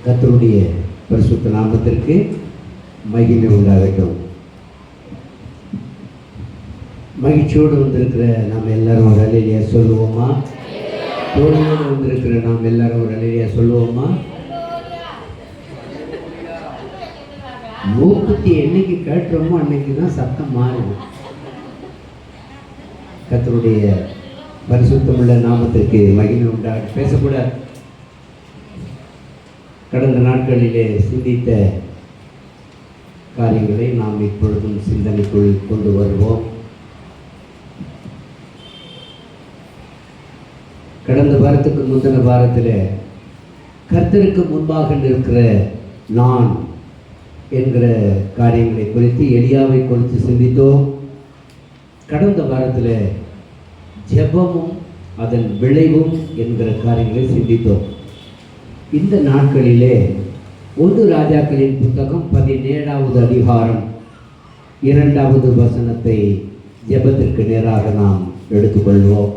கர்த்தருடைய பரிசுத்த நாமத்திற்கு மகிமை உண்டாகட்டும். மகிழ்ச்சியோடு வந்திருக்கிற நாம் எல்லாரும் ஒரு அல்லேலூயா சொல்லுவோமா? தோல்வியோடு வந்திருக்கிற நாம் எல்லாரும் ஒரு அல்லேலூயா சொல்லுவோமா? மூக்குத்தி என்னைக்கு கேட்டுறோமோ அன்னைக்கு தான் சத்தம் மாறும். கர்த்தருடைய பரிசுத்தமுள்ள நாமத்திற்கு மகிமை உண்டாகட்டும். பேசக்கூடாது. கடந்த நாட்களிலே சிந்தித்த காரியங்களை நாம் இப்பொழுதும் சிந்தனைக்குள் கொண்டு வருவோம். கடந்த வாரத்துக்கு முந்தின வாரத்தில் கர்த்தருக்கு முன்பாக நிற்கிற நான் என்கிற காரியங்களை குறித்து எலியாவை குறித்து சிந்தித்தோம். கடந்த வாரத்தில் ஜெபமும் அதன் விளைவும் என்கிற காரியங்களை சிந்தித்தோம். இந்த நாட்களிலே 1 ராஜாக்களின் புத்தகம் 17வது அதிகாரம் 2வது வசனத்தை ஜெபத்திற்கு நேராக நாம் எடுத்துக்கொள்வோம்.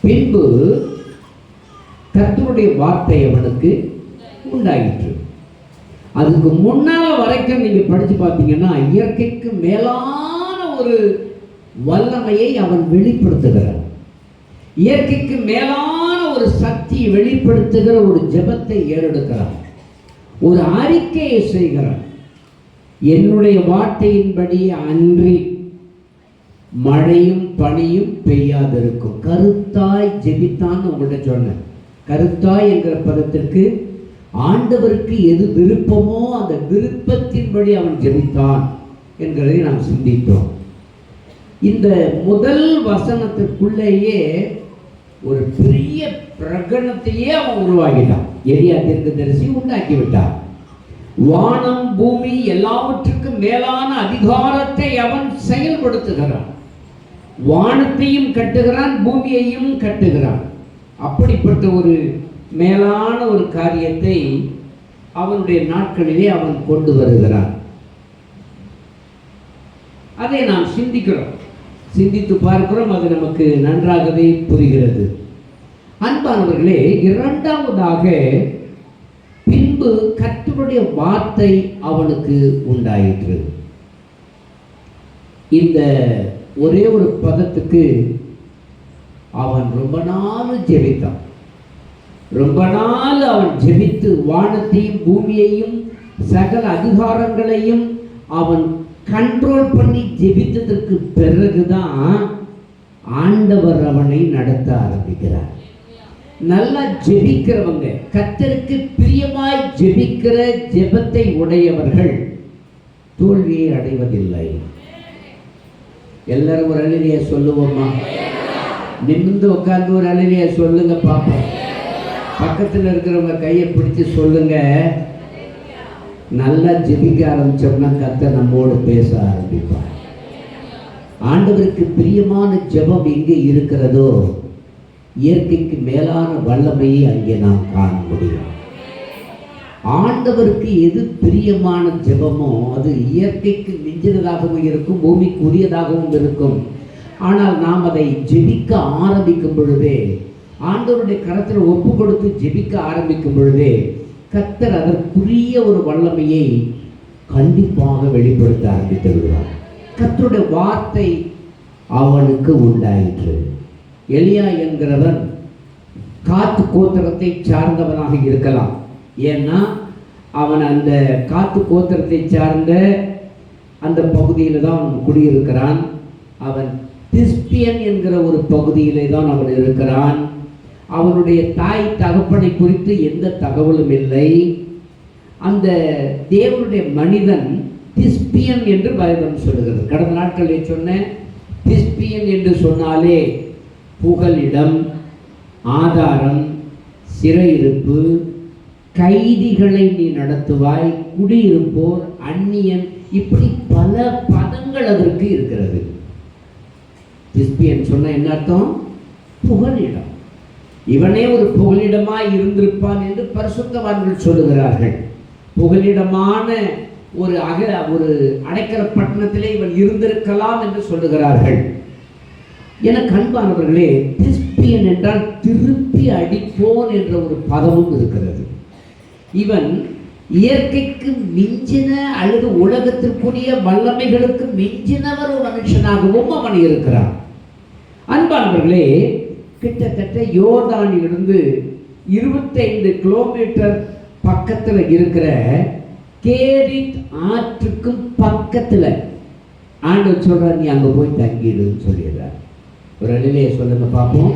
பின்பு கர்த்தருடைய வார்த்தை அவனுக்கு உண்டாயிற்று. அதுக்கு முன்னால வரைக்கும் நீங்க படிச்சு பார்த்தீங்கன்னா இயற்கைக்கு மேலான ஒரு வல்லமையை அவன் வெளிப்படுத்துகிறான். இயற்கைக்கு மேலான ஒரு சக்தியை வெளிப்படுத்துகிற ஒரு ஜெபத்தை ஏறெடுக்கிறான். ஒரு அறிக்கையை செய்கிறான். என்னுடைய வார்த்தையின்படி அன்றி மழையும் பனியும் பெய்யாதிருக்கும். கருத்தாய் ஜெபித்தான்னு உங்கள்கிட்ட சொன்னேன். கருத்தாய் என்கிற பதத்திற்கு ஆண்டவருக்கு எது விருப்பமோ அந்த விருப்பத்தின்படி அவன் ஜெபித்தான் என்கிறதை நாம் சிந்தித்தோம். இந்த முதல் வசனத்திற்குள்ளேயே ஒரு பெரிய பிரகடனத்தையே அவன் உருவாக்கிட்டான். எலியா தீர்க்கதரிசி உண்டாக்கி விட்டான். வானம் பூமி எல்லாவற்றுக்கும் மேலான அதிகாரத்தை அவன் செயல்படுத்துகிறான். வானத்தையும் கட்டுகிறான், பூமியையும் கட்டுகிறான். அப்படிப்பட்ட ஒரு மேலான ஒரு காரியத்தை அவனுடைய நாட்களிலே அவன் கொண்டு வருகிறான். அதை நாம் சிந்திக்கிறோம், சிந்தித்து பார்க்கிறோம். அது நமக்கு நன்றாகவே புரிகிறது. அன்பானவர்களே, இரண்டாவதாக பின்பு கர்த்தருடைய வார்த்தை அவனுக்கு உண்டாயிற்று. இந்த ஒரே ஒரு பதத்துக்கு அவன் ரொம்ப நாள் ஜெபித்தான். ரொம்ப நாள் அவன் ஜெபித்து வானத்தையும் பூமியையும் சகல அதிகாரங்களையும் அவன் கண்ட்ரோல் பண்ணி ஜெபித்ததற்கு பிறகுதான் ஆண்டவர் அவனை நடத்த ஆரம்பிக்கிறார். நல்லா ஜெபிக்கிறவங்க, கர்த்தருக்கு பிரியமாய் ஜெபிக்கிற ஜெபத்தை உடையவர்கள் தோல்வியை அடைவதில்லை. எல்லாரும் ஒரு அல்லேலூயா சொல்லுவோமா? நிமிர்ந்து உட்கார்ந்து ஒரு அல்லேலூயா சொல்லுங்க பாப்போம். பக்கத்தில் இருக்கிறவங்க கையை பிடிச்சு சொல்லுங்க. நல்லா ஜெபிக்க ஆரம்பிச்சோம்னா கர்த்தர் நம்மோடு பேச ஆரம்பிப்பார். ஆண்டவருக்கு பிரியமான ஜெபம் எங்கே இருக்கிறதோ இயற்கைக்கு மேலான வல்லமையை அங்கே நாம் காண முடியும். ஆண்டவருக்கு எது பிரியமான ஜெபமோ அது இயற்கைக்கு மிஞ்சினதாகவும் இருக்கும், பூமிக்கு உரியதாகவும் இருக்கும். ஆனால் நாம் அதை ஜெபிக்க ஆரம்பிக்கும் பொழுதே, ஆண்டவருடைய கரத்தில் ஒப்பு கொடுத்து ஜெபிக்க ஆரம்பிக்கும் பொழுதே கர்த்தர் அதற்குரிய ஒரு வல்லமையை கண்டிப்பாக வெளிப்படுத்த ஆரம்பித்து விடுவார். கர்த்தருடைய வார்த்தை அவனுக்கு உண்டாயிற்று. எலியா என்கிறவன் காத்து கோத்திரத்தை சார்ந்தவனாக இருக்கலாம். ஏன்னா அவன் அந்த காத்து கோத்திரத்தை சார்ந்த அந்த பகுதியில் தான் அவன் குடியிருக்கிறான். அவன் திஸ்பியன் என்கிற ஒரு பகுதியிலே தான் அவன் இருக்கிறான். அவனுடைய தாய் தகப்பனை குறித்து எந்த தகவலும் இல்லை. அந்த தேவனுடைய மனிதன் திஸ்பியன் என்று வேதம் சொல்லுகிறது. கடந்த நாட்களில் சொன்ன திஸ்பியன் என்று சொன்னாலே புகலிடம், ஆதாரம், சிறையிருப்பு, கைதிகளை நீ நடத்துவாய், குடியிருப்போர், அந்நியன், இப்படி பல பதங்கள் அதற்கு இருக்கிறது. திஸ்பியன் சொன்ன என்ன அர்த்தம்? புகலிடம். இவனே ஒரு புகலிடமாய் இருந்திருப்பான் என்று பரிசுத்தவான்கள் சொல்லுகிறார்கள். புகலிடமான ஒரு அடைக்கல பட்டணத்திலே இவன் இருந்திருக்கலாம் என்று சொல்லுகிறார்கள். எனக்கு அன்பானவர்களே, ஒலிம்பியன் என்றால் திருப்பி அடிப்போன் என்ற ஒரு பதமும் இருக்கிறது. இவன் இயற்கைக்கு மிஞ்சின அல்லது உலகத்திற்குரிய வல்லமைகளுக்கு மிஞ்சினவர் ஒரு மனுஷனாகவும் அவன் இருக்கிறான். அன்பானவர்களே, கிட்டத்தட்ட யோர்தானிலிருந்து 25 கிலோமீட்டர் பக்கத்தில் இருக்கிற கேரித் ஆற்றுக்கும் பக்கத்தில் ஆண்டவர் சொல்றார், நீ அங்கே போய் தங்கிடுன்னு சொல்லிடுறார். ஒரு நிலையை சொல்லுங்க பார்ப்போம்.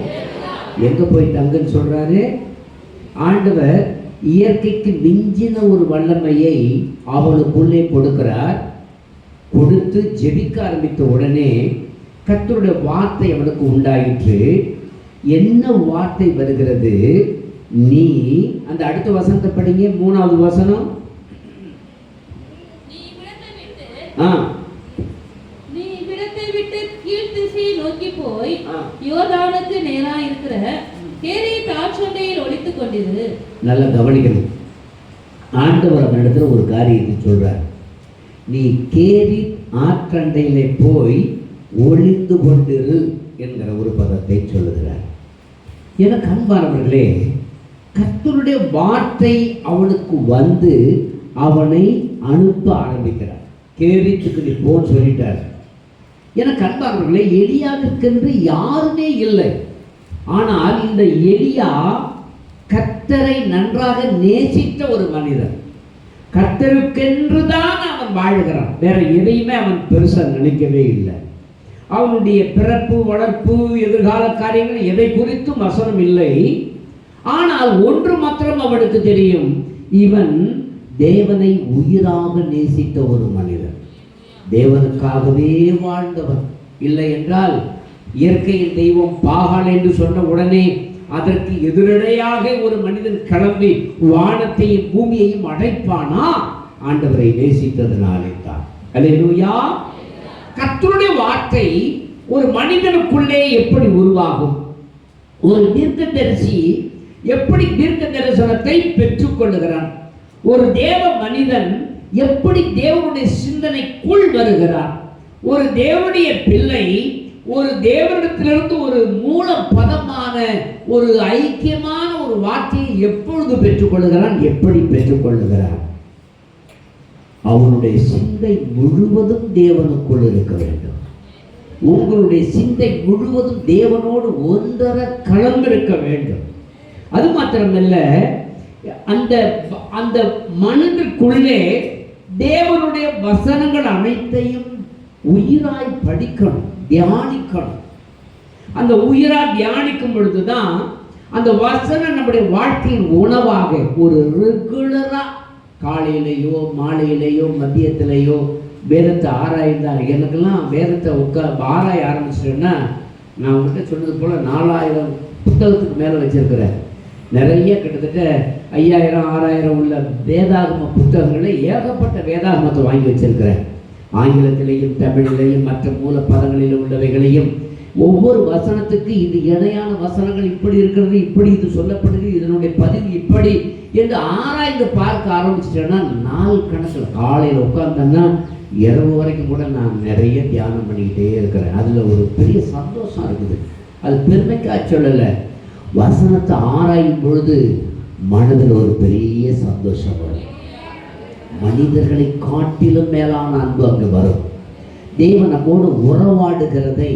எங்க போய் தங்குன்னு சொல்றாரு? ஆண்டவர் இயற்கைக்கு மிஞ்சின ஒரு வல்லமையை அவளுக்குள்ளே கொடுக்கிறார். கொடுத்து ஜெபிக்க ஆரம்பித்த உடனே கர்த்தருடைய வார்த்தை அவனுக்கு உண்டாயிற்று. என்ன வார்த்தை வருகிறது? நீ அந்த அடுத்த வசனத்தை படிங்க, 3வது வசனம். நீ விடத்தை விட்டு கீழ் திசையை நோக்கி போய் யோர்தானுக்கு நேரா இருக்கிற கேரீத் ஆற்றண்டையில் ஒளித்துக் கொண்டிரு. நல்லா கவனிக்கணும். ஆண்டவர் அவனிடத்துல ஒரு காரியத்தை சொல்றார். நீ கேரீத் ஆற்றண்டையிலே போய் ஒளிந்து கொண்டிரு என்கிற ஒரு பதத்தை சொல்லுகிறார். எனக்கு அன்பானவர்களே, கர்த்தருடைய வார்த்தை அவனுக்கு வந்து அவனை அனுப்ப ஆரம்பிக்கிறார். கேரீத்துக்கு நீ போன்னு சொல்லிட்டார். எனக்கு அன்பானவர்களே, எலியாவிற்கென்று யாருமே இல்லை. ஆனால் இந்த எலியா கர்த்தரை நன்றாக நேசித்த ஒரு மனிதன். கர்த்தருக்கென்று தான் அவன் வாழ்கிறான். வேற எதையுமே அவன் பெருசா நினைக்கவே இல்லை. அவனுடைய பிறப்பு, வளர்ப்பு, எதிர்கால காரியங்கள் எதை குறித்தும் வசனம் இல்லை. ஆனால் ஒன்று மாத்திரம் அவனுக்கு தெரியும், இவன் தேவனை உயிராக நேசித்த ஒரு மனிதன், தேவனுக்காகவே வாழ்ந்தவன். இல்லை என்றால் இயற்கையின் தெய்வம் பாகால் என்று சொன்ன உடனே அதற்கு எதிரடையாக ஒரு மனிதன் கிளம்பி வானத்தையும் பூமியையும் அடைப்பானா? ஆண்டவரை நேசித்ததனாலே தான். அல்லேலூயா. கர்த்தருடைய வார்த்தை ஒரு மனிதனுக்குள்ளே எப்படி உருவாகும்? ஒரு தீர்க்கதரிசி எப்படி தீர்க்க தரிசனத்தை பெற்றுக் கொள்ளுகிறான்? ஒரு தேவ மனிதன் எப்படி தேவனுடைய சிந்தனைக்குள் வருகிறார்? ஒரு தேவனுடைய பிள்ளை ஒரு தேவனிடத்திலிருந்து ஒரு மூல பதமான ஒரு ஐக்கியமான ஒரு வார்த்தையை எப்பொழுது பெற்றுக்கொள்ளுகிறான்? எப்படி பெற்றுக்கொள்ளுகிறான்? அவனுடைய சிந்தை முழுவதும் தேவனுக்குள் இருக்க வேண்டும். உங்களுடைய சிந்தை முழுவதும் தேவனோடு ஒன்றர கலந்திருக்க வேண்டும். அது மாத்திரமல்ல, அந்த அந்த மனதிற்குள்ளே தேவனுடைய வசனங்கள் அனைத்தையும் உயிராய் படிக்கணும், தியானிக்கணும். அந்த உயிராய் தியானிக்கும் பொழுதுதான் அந்த வசனம் நம்முடைய வாழ்க்கையின் உணவாக ஒரு ரெகுலரா காலையிலேயோ மாலையிலேயோ மதியத்திலேயோ வேதத்தை ஆராய்ந்தார். எனக்கெல்லாம் வேதத்தை ஆராய ஆரம்பிச்சிட்டேன்னா, நான் உங்கள்கிட்ட சொன்னது போல் 4000 புத்தகத்துக்கு மேலே வச்சிருக்கிறேன். நிறைய கிட்டத்தட்ட 5000 6000 உள்ள வேதாகம புத்தகங்களை ஏகப்பட்ட வேதாகமத்தை வாங்கி வச்சிருக்கிறேன். ஆங்கிலத்திலேயும் தமிழிலேயும் மற்ற மூல பதங்களிலும் உள்ளவைகளையும் ஒவ்வொரு வசனத்துக்கு இது இணையான வசனங்கள் இப்படி இருக்கிறது, இப்படி இது சொல்லப்படுது, இதனுடைய பதிவு இப்படி என்று ஆராய்ந்து பார்க்க ஆரம்பிச்சிட்டேன்னா நாள் கணக்கில் காலையில் உட்காந்தேன்னா இரவு வரைக்கும் கூட நான் நிறைய தியானம் பண்ணிக்கிட்டே இருக்கிறேன். அதில் ஒரு பெரிய சந்தோஷம் இருக்குது. அது பெருமைக்காக சொல்லலை, வசனத்தை ஆராயும் பொழுது மனதில் ஒரு பெரிய சந்தோஷம் வரும். மனிதர்களை காட்டிலும் மேலான அன்பு அங்கு வரும். தேவன் நம்மோடு உறவாடுகிறதை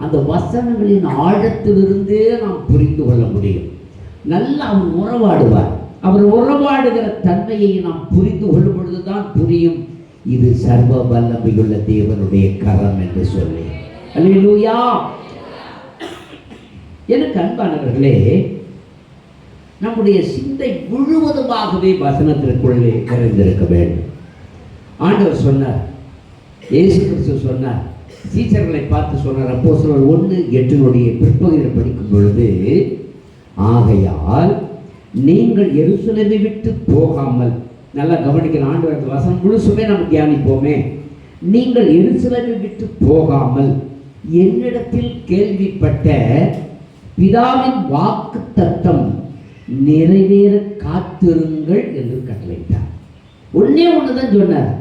அந்த வசனங்களின் ஆழத்திலிருந்தே நாம் புரிந்து கொள்ள முடியும். நல்லா அவர் உறவாடுவார். அவர் உறவாடுகிற தன்மையை நாம் புரிந்து கொள்ளும் பொழுதுதான் புரியும், இது சர்வ வல்லமையுள்ள தேவனுடைய கரம் என்று சொல்லி. அல்லேலூயா. எனக்கு அன்பானவர்களே, நம்முடைய சிந்தை முழுவதுமாகவே வசனத்திற்குள்ளே நிறைந்திருக்க வேண்டும். ஆண்டவர் சொன்னார், இயேசு கிறிஸ்து சொன்னார், சீசர்களை பார்த்து சொன்னார். அப்போஸ்தலர் 1:8 பிற்பகுதியில் படிக்கும் பொழுது, ஆகையால் நீங்கள் எருசலேமை விட்டு போகாமல், நல்லா கவனிக்கிற ஆண்டவர் வசனம் முழுசுமே நம்ம தியானிப்போமே. நீங்கள் எருசலேமை விட்டு போகாமல் என்னிடத்தில் கேள்விப்பட்ட பிதாவின் வாக்கு தத்தம் நிறைவேற காத்திருங்கள் என்று கட்டளையிட்டார். ஒன்னே ஒண்ணுதான் சொன்னார்.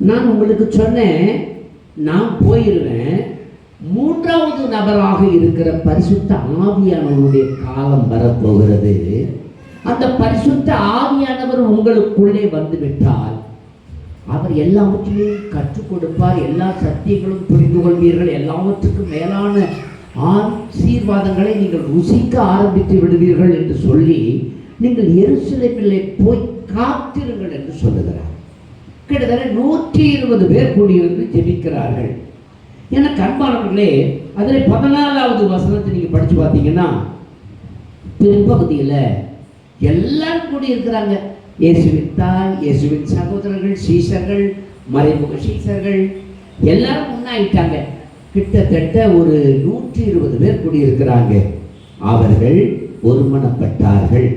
நான் உங்களுக்கு சொன்னேன், நான் போயிடுவேன், மூன்றாவது நபராக இருக்கிற பரிசுத்த ஆவியானவருடைய காலம் வரப்போகிறது. அந்த பரிசுத்த ஆவியானவர் உங்களுக்குள்ளே வந்துவிட்டால் அவர் எல்லாவற்றையும் கற்றுக் கொடுப்பார். எல்லா சத்தியங்களும் புரிந்து கொள்வீர்கள். எல்லாவற்றுக்கும் மேலான ஆசீர்வாதங்களை நீங்கள் ருசிக்க ஆரம்பித்து விடுவீர்கள் என்று சொல்லி நீங்கள் எருசலேமிலே போய் காத்திருங்கள் என்று சொல்லுகிறார். கிட்டத்தட்ட 120 பேர் கூடியிருந்து ஜெபிக்கிறார்கள். எனக்கு அன்பானவர்களே, அதில் 14வது வசனத்தை நீங்க படிச்சு பார்த்தீங்கன்னா பின்பகுதியில் எல்லாரும் கூடி இருக்கிறாங்க. இயேசுவின் தாய், இயேசுவின் சகோதரர்கள், சீசர்கள், மறைமுக சீசர்கள் எல்லாரும் முன்னாயிட்டாங்க. கிட்டத்தட்ட ஒரு 120 பேர் கூடியிருக்கிறாங்க. அவர்கள் ஒருமனப்பட்டார்கள்,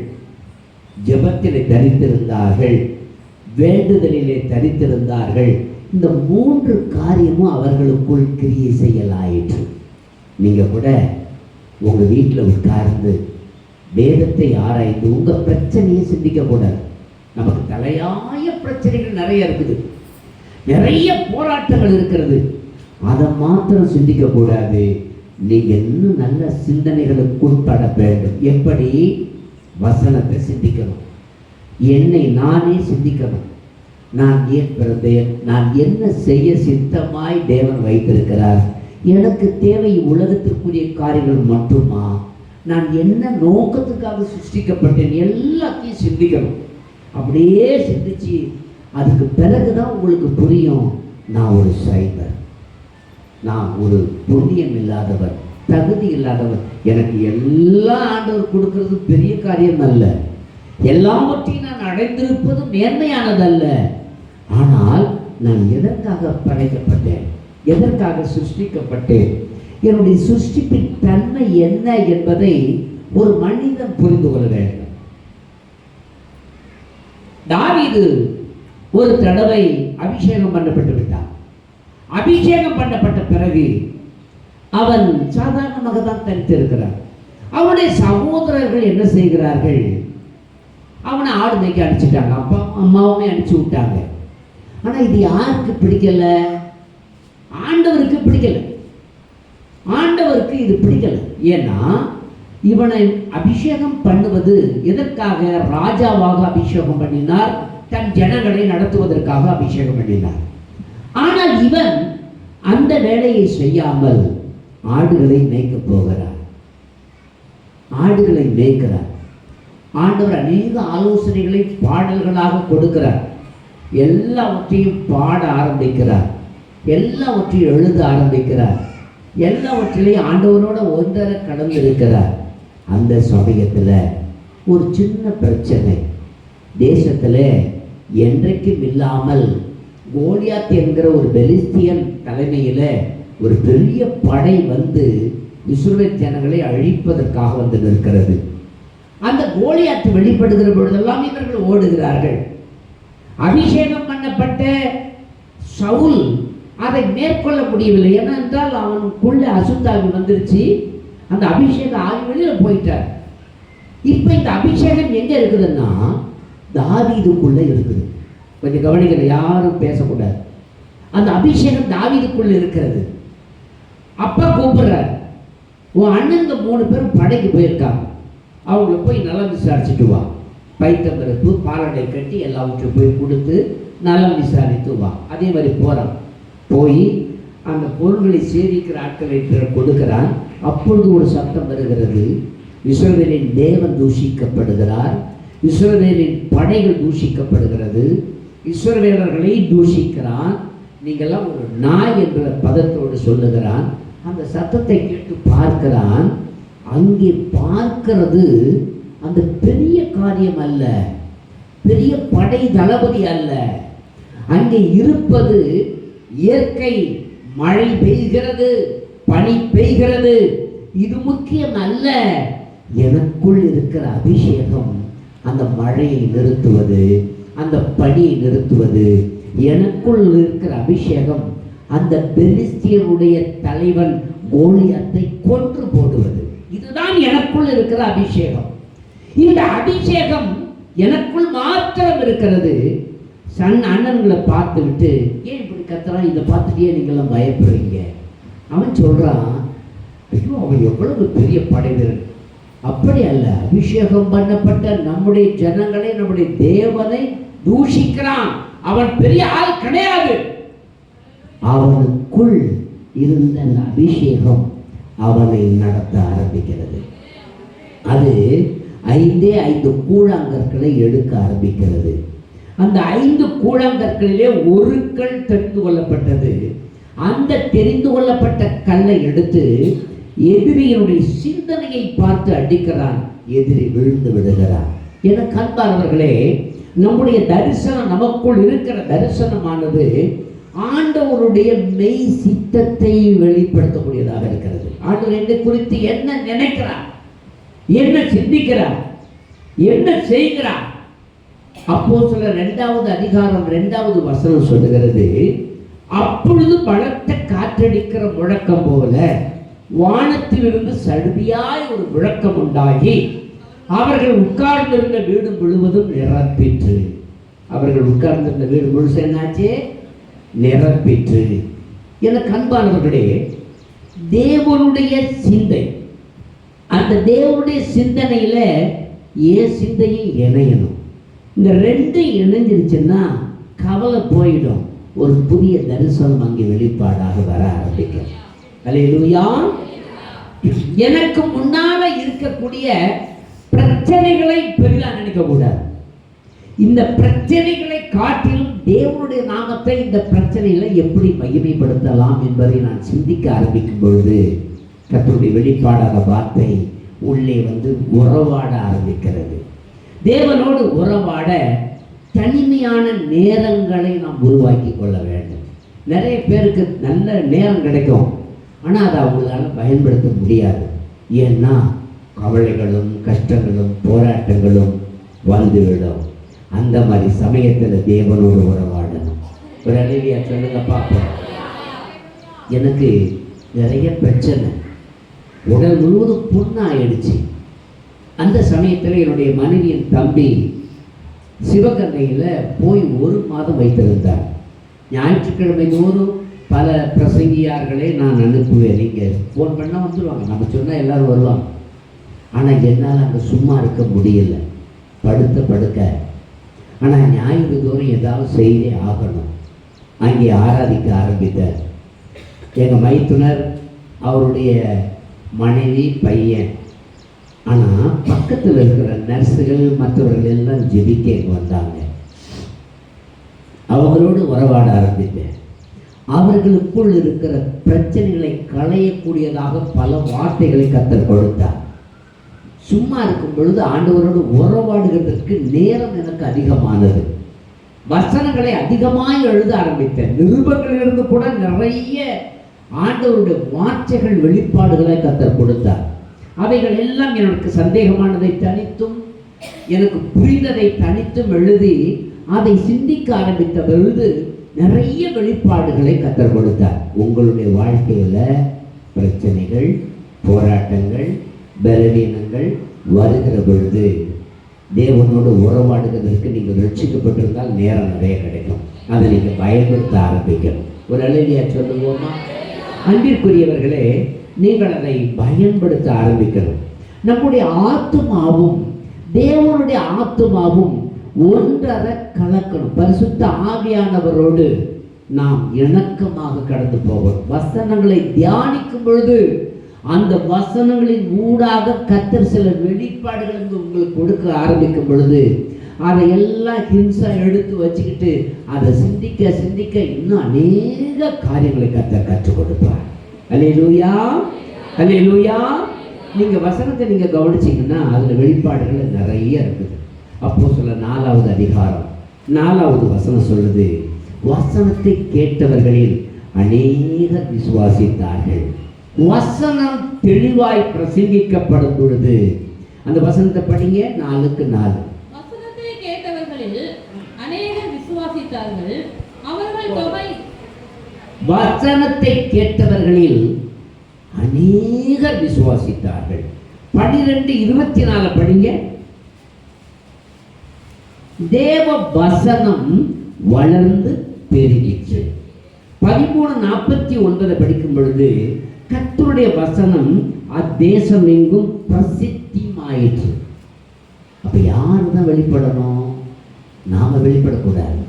ஜெபத்திலே தரித்திருந்தார்கள், வேண்டுதலிலே தரித்திருந்தார்கள். இந்த 3 காரியமும் அவர்களுக்குள் கிரியை செய்யலாயிற்று. நீங்க கூட உங்க வீட்டில் உட்கார்ந்து வேதத்தை ஆராய்ந்து உங்க பிரச்சனையை சிந்திக்க கூடாது. நமக்கு தலையாய பிரச்சனைகள் நிறைய இருக்குது, நிறைய போராட்டங்கள் இருக்கிறது. அதை மாத்திரம் சிந்திக்க கூடாது. நீங்க இன்னும் நல்ல சிந்தனைகளுக்கு உட்பட வேண்டும். எப்படி? வசனத்தை சிந்திக்கணும். என்னை நானே சிந்திக்கணும். நான் ஏன் பிறந்தேன்? நான் என்ன செய்ய சித்தமாய் தேவன் வைத்திருக்கிறார்? எனக்கு தேவை உலகத்திற்குரிய காரியங்கள் மட்டுமா? நான் என்ன நோக்கத்துக்காக சிருஷ்டிக்கப்பட்டேன்? எல்லாத்தையும் சிந்திக்கணும். அப்படியே சிந்திச்சு அதுக்கு பிறகுதான் உங்களுக்கு புரியும், நான் ஒரு சைபர், நான் ஒரு புண்ணியம் இல்லாதவர், தகுதி இல்லாதவர். எனக்கு எல்லாம் ஆண்டவர் கொடுக்கிறது பெரிய காரியம் அல்ல, எல்லாவற்றையும் நான் அடைந்திருப்பது மேன்மையானதல்ல. ஆனால் நான் எதற்காக படைக்கப்பட்டேன்? எதற்காக சிருஷ்டிக்கப்பட்டேன்? என்னுடைய சிருஷ்டிப்பின் தன்மை என்ன என்பதை ஒரு மனிதன் புரிந்து கொள்ள வேண்டும். தாவீது ஒரு தடவை அபிஷேகம் பண்ணப்பட்டு விட்டான். அபிஷேகம் பண்ணப்பட்ட பிறகு அவன் சாதாரணமாக தான் தனித்திருக்கிறான். அவனுடைய சகோதரர்கள் என்ன செய்கிறார்கள்? அவனை ஆடு மேய்க்க அடிச்சுட்டாங்க. அப்பா அம்மாவுமே அடிச்சு விட்டாங்க. ஆனால் இது யாருக்கு பிடிக்கல? ஆண்டவருக்கு பிடிக்கல. ஆண்டவருக்கு இது பிடிக்கல. ஏன்னா இவனை அபிஷேகம் பண்ணுவது எதற்காக? ராஜாவாக அபிஷேகம் பண்ணினார், தன் ஜனங்களை நடத்துவதற்காக அபிஷேகம் பண்ணினார். ஆனால் இவன் அந்த வேலையை செய்யாமல் ஆடுகளை மேய்க்க போகிறார். ஆடுகளை மேய்க்கிறார். ஆண்டவர் அநேக ஆலோசனைகளை பாடல்களாக கொடுக்கிறார். எல்லாவற்றையும் பாட ஆரம்பிக்கிறார், எல்லாவற்றையும் எழுத ஆரம்பிக்கிறார், எல்லாவற்றிலையும் ஆண்டவரோட ஒன்றரை கலந்திருக்கிறார். அந்த சமயத்தில் ஒரு சின்ன பிரச்சனை தேசத்தில் என்றைக்கும் இல்லாமல் கோலியாத் என்கிற ஒரு பெலிஸ்தியன் தலைமையில் ஒரு பெரிய படை வந்து இஸ்ரவேல் ஜனங்களை அழிப்பதற்காக வந்து நிற்கிறது. அந்த கோலியாத் வெளிப்படுகிற பொழுதெல்லாம் இவர்கள் ஓடுகிறார்கள். அபிஷேகம் பண்ணப்பட்ட சவுல் அதை மேற்கொள்ள முடியவில்லை. ஏனென்றால் அவனுக்குள்ள அசுத்தாவி வந்துருச்சு. அந்த அபிஷேக ஆவி வெளியில் போயிட்டார். இப்போ இந்த அபிஷேகம் எங்கே இருக்குதுன்னா தாவீதுக்குள்ளே இருக்குது. கொஞ்சம் கவனிக்கிற, யாரும் பேசக்கூடாது. அந்த அபிஷேகம் தாவீதுக்குள்ளே இருக்கிறது. அப்பா கூப்பிடுறார், உன் அண்ணன் 3 பேரும் படைக்கு போயிருக்காங்க, அவங்கள போய் நலம் விசாரிச்சுட்டு வா. பைத்தம்பருப்பு பாலடை கட்டி எல்லாவற்றையும் போய் கொடுத்து நலம் விசாரித்து வா. அதே மாதிரி போகிறான். போய் அந்த பொருள்களை சேரிக்கிற ஆட்களை கொடுக்கிறான். அப்பொழுது ஒரு சத்தம் வருகிறது, இஸ்ரவேலின் தேவன் தூஷிக்கப்படுகிறார், இஸ்ரவேலின் படைகள் தூஷிக்கப்படுகிறது, இஸ்ரவேலர்களை தூஷிக்கிறான், நீங்கள்லாம் ஒரு நாய் என்ற பதத்தோடு சொல்லுகிறான். அந்த சத்தத்தை கேட்டு பார்க்கிறான். அங்கே பார்க்கிறது அந்த பெரிய காரியம் அல்ல, பெரிய படை தளபதி அல்ல. அங்கே இருப்பது இயற்கை. மழை பெய்கிறது, பனி பெய்கிறது, இது முக்கியம் அல்ல. எனக்குள் இருக்கிற அபிஷேகம் அந்த மழையை நிறுத்துவது, அந்த பனியை நிறுத்துவது. எனக்குள் இருக்கிற அபிஷேகம் அந்த பெலிஸ்தியருடைய தலைவன் கோலியாத்தை கொன்று போடுவது. இதுதான் எனக்குள் இருக்கிற அபிஷேகம். இந்த அபிஷேகம் எனக்குள் மாத்திரம் இருக்கிறது. அண்ணன்களை பார்த்து விட்டு, ஏன் இப்படி கத்துறா, இதை பார்த்துட்டே நீங்களாம் பயப்படுறீங்க? அவன் சொல்றான், ஐயோ அவன் எவ்வளவு பெரிய படைவீரன். அப்படி அல்ல, அபிஷேகம் பண்ணப்பட்ட நம்முடைய ஜனங்களை, நம்முடைய தேவனை தூஷிக்கிறான். அவன் பெரிய ஆள் கிடையாது. அவனுக்குள் இருந்த அந்த அபிஷேகம் அவனை நடத்த ஆரம்பிக்கிறது. அது 5 கூழாங்கற்களை எடுக்க ஆரம்பிக்கிறது. அந்த 5 கூழாங்கற்களிலே ஒரு கல் தெரிந்து கொள்ளப்பட்டது. அந்த தெரிந்து கொள்ளப்பட்ட கல்லை எடுத்து எதிரியினுடைய சிந்தனையை பார்த்து அடிக்கிறான். எதிரி விழுந்து விடுகிறான். என கண்பார்வர்களே, நம்முடைய தரிசனம், நமக்குள் இருக்கிற தரிசனமானது ஆண்டவருடைய மெய் சித்தத்தை வெளிப்படுத்தக்கூடியதாக இருக்கிறது. ஆண்டவர் என்னை குறித்து என்ன நினைக்கிறார், என்ன சிந்திக்கிறார், என்ன செய்கிறார். அப்போஸ்தலர் 2வது அதிகாரம் 2வது வசனம் சொல்லுகிறது, அப்பொழுது பலத்த காற்றடிக்கிற முழக்கம் போல வானத்திலிருந்து சடுதியாய் ஒரு முழக்கம் உண்டாகி அவர்கள் உட்கார்ந்திருந்த வீடு முழுவதும் நிரப்பிற்று. அவர்கள் உட்கார்ந்திருந்த வீடு முழுசு என்னாச்சு? நிரப்பிற்று. எனக்கு அன்பானவர்களே, தேவனுடைய சிந்தை, அந்த தேவனுடைய சிந்தனையில ஏன் சிந்தையும் இணையணும். இந்த 2 இணைஞ்சிருச்சுன்னா கவலை போயிடும். ஒரு புதிய தரிசனம் அங்கே வெளிப்பாடாக வர ஆரம்பிக்கும். அல்லேலூயா. எனக்கு முன்னால இருக்கக்கூடிய பிரச்சனைகளை பெரிதாக நினைக்க கூடாது. இந்த பிரச்சனைகளை காட்டிலும் தேவனுடைய நாமத்தை இந்த பிரச்சனையில எப்படி மகிமைப்படுத்தலாம் என்பதை நான் சிந்திக்க ஆரம்பிக்கும் பொழுது கர்த்தருடைய வெளிப்பாடான வார்த்தை உள்ளே வந்து உறவாட ஆரம்பிக்கிறது. தேவனோடு உறவாட தனிமையான நேரங்களை நாம் உருவாக்கி கொள்ள வேண்டும். நிறைய பேருக்கு நல்ல நேரம் கிடைக்கும், ஆனால் அதை அவங்களால பயன்படுத்த முடியாது. ஏன்னா கவலைகளும் கஷ்டங்களும் போராட்டங்களும் வந்துவிடும். அந்த மாதிரி சமயத்தில் தேவனோடு உறவாடணும். ஒரு அழகியா சொல்லுங்க பார்ப்போம். எனக்கு நிறைய பிரச்சனை, உடல் முழுவதும் புண்ணாயிடுச்சு. அந்த சமயத்தில் என்னுடைய மனைவியின் தம்பி சிவகங்கையில் போய் 1 மாதம் வைத்திருந்தார். ஞாயிற்றுக்கிழமை தோறும் பல பிரசங்கியார்களை நான் அனுப்புவேன். நீங்கள் ஃபோன் பண்ணால் வந்துடுவாங்க, நம்ம சொன்னால் எல்லோரும் வருவாங்க. ஆனால் என்னால் அங்கே சும்மா இருக்க முடியல, படுக்க. ஆனால் ஞாயிறு தோறும் ஏதாவது செய்தே ஆகணும். அங்கே ஆராதிக்க ஆரம்பித்தார். எங்கள் மைத்துனர், அவருடைய மனைவி, பையன். ஆனால் பக்கத்தில் இருக்கிற நர்ஸுகள் மற்றவர்கள் எல்லாம் ஜெபிக்க வந்தாங்க. அவங்களோடு உறவாட ஆரம்பித்தேன். அவர்களுக்குள் இருக்கிற பிரச்சனைகளை களையக்கூடியதாக பல வார்த்தைகளை கர்த்தர் கொடுத்தார். சும்மா இருக்கும் பொழுது ஆண்டவரோடு உறவாடுகிறதற்கு நேரம் எனக்கு அதிகமானது. வசனங்களை அதிகமாக எழுத ஆரம்பித்தேன். நிருபங்களிலிருந்து கூட நிறைய ஆண்டவருடைய வார்த்தைகள் வெளிப்பாடுகளை கர்த்தர் கொடுத்தார். அவைகள் எல்லாம் எனக்கு சந்தேகமானதை தனித்தும் எனக்கு புரிந்ததை தனித்தும் எழுதி அதை சிந்திக்க ஆரம்பித்த பொழுது நிறைய வெளிப்பாடுகளை கர்த்தர் கொடுத்தார். உங்களுடைய வாழ்க்கையில் பிரச்சனைகள், போராட்டங்கள், பலவீனங்கள் வருகிற பொழுது தேவனோடு உறவாடுவதற்கு நீங்கள் ரட்சிக்கப்பட்டிருந்தால் நேரம் நிறைய கிடைக்கும். அதை நீங்கள் பயன்படுத்த ஆரம்பிக்கணும். ஒரு அழகியா சொல்லுவோமா? அன்பிற்குரியவர்களே, நீங்கள் அதை பயன்படுத்த ஆரம்பிக்கணும். நம்முடைய ஆத்துமாவும் தேவனுடைய ஆத்துமாவும் ஒன்றர கலக்கணும். பரிசுத்த ஆவியானவரோடு நாம் இணக்கமாக கடந்து போகணும். வசனங்களை தியானிக்கும் பொழுது அந்த வசனங்களின் ஊடாக கர்த்தர் சில வெளிப்பாடுகள் உங்களுக்கு கொடுக்க ஆரம்பிக்கும் பொழுது அதையெல்லாம் ஹிம்சா எடுத்து வச்சுக்கிட்டு அதை சிந்திக்க சிந்திக்க இன்னும் அநேக காரியங்களை கர்த்தர் கற்றுக் கொடுப்பார். அல்லேலூயா, அல்லேலூயா. நீங்கள் வசனத்தை நீங்கள் கவனிச்சிங்கன்னா அதில் வெளிப்பாடுகள் நிறைய இருக்குது. அப்போஸ்தலர் 4வது அதிகாரம் 4வது வசனம் சொல்லுது, வசனத்தை கேட்டவர்களில் அநேகர் விசுவாசித்தார்கள். வசனம் தெளிவாய் பிரசங்கிக்கப்படும் பொழுது, அந்த வசனத்தை படிங்க, 4:4. வசனத்தை கேட்டவர்களில் அநேகர் விசுவாசித்தார்கள். அவர்கள் தொகை, வசனத்தை கேட்டவர்களில் அநேகர் விசுவாசித்தார்கள். 12:24 படிங்க. தேவ வசனம் வளர்ந்து பெருகிற்று. 13:49 படிக்கும் பொழுது கர்த்தருடைய வசனம் அத்தேசம் எங்கும் பிரசித்தியாயிற்று. அப்ப யாரு தான் வெளிப்படணும்? நாம வெளிப்படக்கூடாது.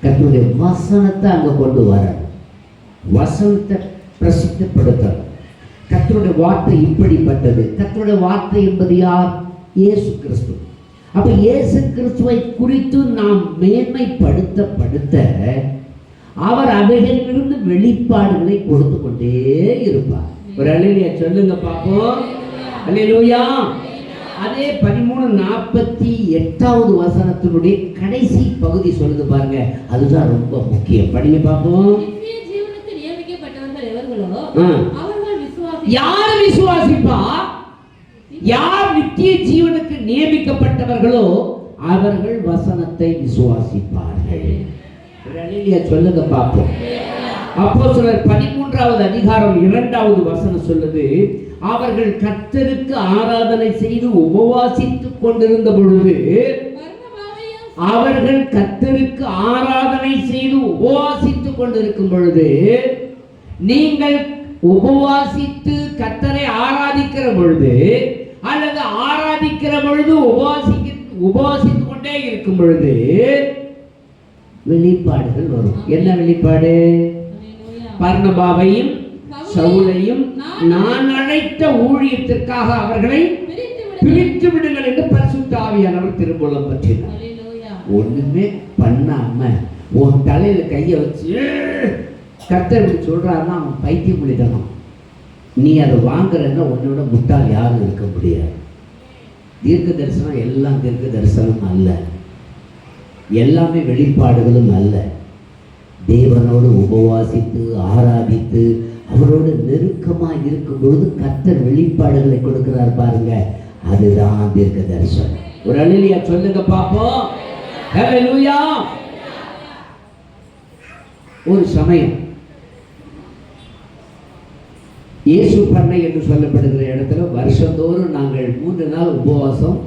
கர்த்தருடைய வசனத்தை அங்க கொண்டு வரணும், வசனத்தை பிரசித்தப்படுத்தணும். கர்த்தருடைய வார்த்தை இப்படிப்பட்டது. கர்த்தருடைய வார்த்தை என்பது யார்? இயேசு கிறிஸ்து. அப்ப இயேசு கிறிஸ்துவை குறித்து நாம் மேன்மைப்படுத்த அவர் அவைகளிலிருந்து வெளிப்பாடுகளை கொடுத்து கொண்டே இருப்பார். ஒரு அல்லேலூயா சொல்லுங்க பாப்போம். அல்லேலூயா. அதே 13:48 வசனத்தினுடைய கடைசி பகுதி சொல்லுது பாருங்க, அதுதான் ரொம்ப முக்கியம். படிங்க பாப்போம். ஜீவனுக்கு நியமிக்கப்பட்டவர்கள் எவர்களோ அவர்கள் விசுவாசி. யார் விசுவாசிப்பா? யார் நித்திய ஜீவனுக்கு நியமிக்கப்பட்டவர்களோ அவர்கள் வசனத்தை விசுவாசிப்பார்கள். சொல்லுங்க பாப்போம். அப்போஸ்தலர் 13வது அதிகாரம் 2வது வசனம் சொல்லுது, அவர்கள் கர்த்தருக்கு ஆராதனை செய்து உபவாசித்துக் கொண்டிருந்த பொழுது, அவர்கள் கர்த்தருக்கு ஆராதனை செய்து உபவாசித்துக் கொண்டிருக்கும் பொழுது, நீங்கள் உபவாசித்து கர்த்தரை ஆராதிக்கிற பொழுது அல்லது ஆராதிக்கிற பொழுது உபவாசித்துக் கொண்டே இருக்கும் பொழுது வெளிப்பாடுகள் வரும். என்ன வெளிப்பாடு? பர்னபாவையும் சவுலையும் நான் அழைத்த ஊழியத்திற்காக அவர்களை பிரித்து விடுங்கள் என்று பரிசுத்த ஆவியானவர் திருமுலம் பற்றினார். ஒண்ணுமே பண்ணாம உன் தலையில கையை வச்சு கர்த்தர் இப்படி சொல்றாருன்னா அவன் பைத்தியம் முடிக்கணும். நீ அதை வாங்குறன்னா உன்னோட முட்டாள் யாரும் இருக்க முடியாது. தீர்க்க தரிசனம் எல்லாம் தீர்க்க தரிசனம் அல்ல, எல்லாமே வெளிப்பாடுகளும் அல்ல. தேவனோடு உபவாசித்து ஆராதித்து அவரோடு நெருக்கமாக இருக்கும் பொழுது கர்த்தர் வெளிப்பாடுகளை கொடுக்கிறார் பாருங்க, அதுதான் தீர்க்க தரிசனம். ஒரு அல்லேலூயா சொல்லுங்க பாப்போம். ஹல்லேலூயா. ஒரு சமயம் இயேசு பண்ணை என்று சொல்லப்படுகிற இடத்துல வருஷந்தோறும் நாங்கள் 3 நாள் உபவாசம்,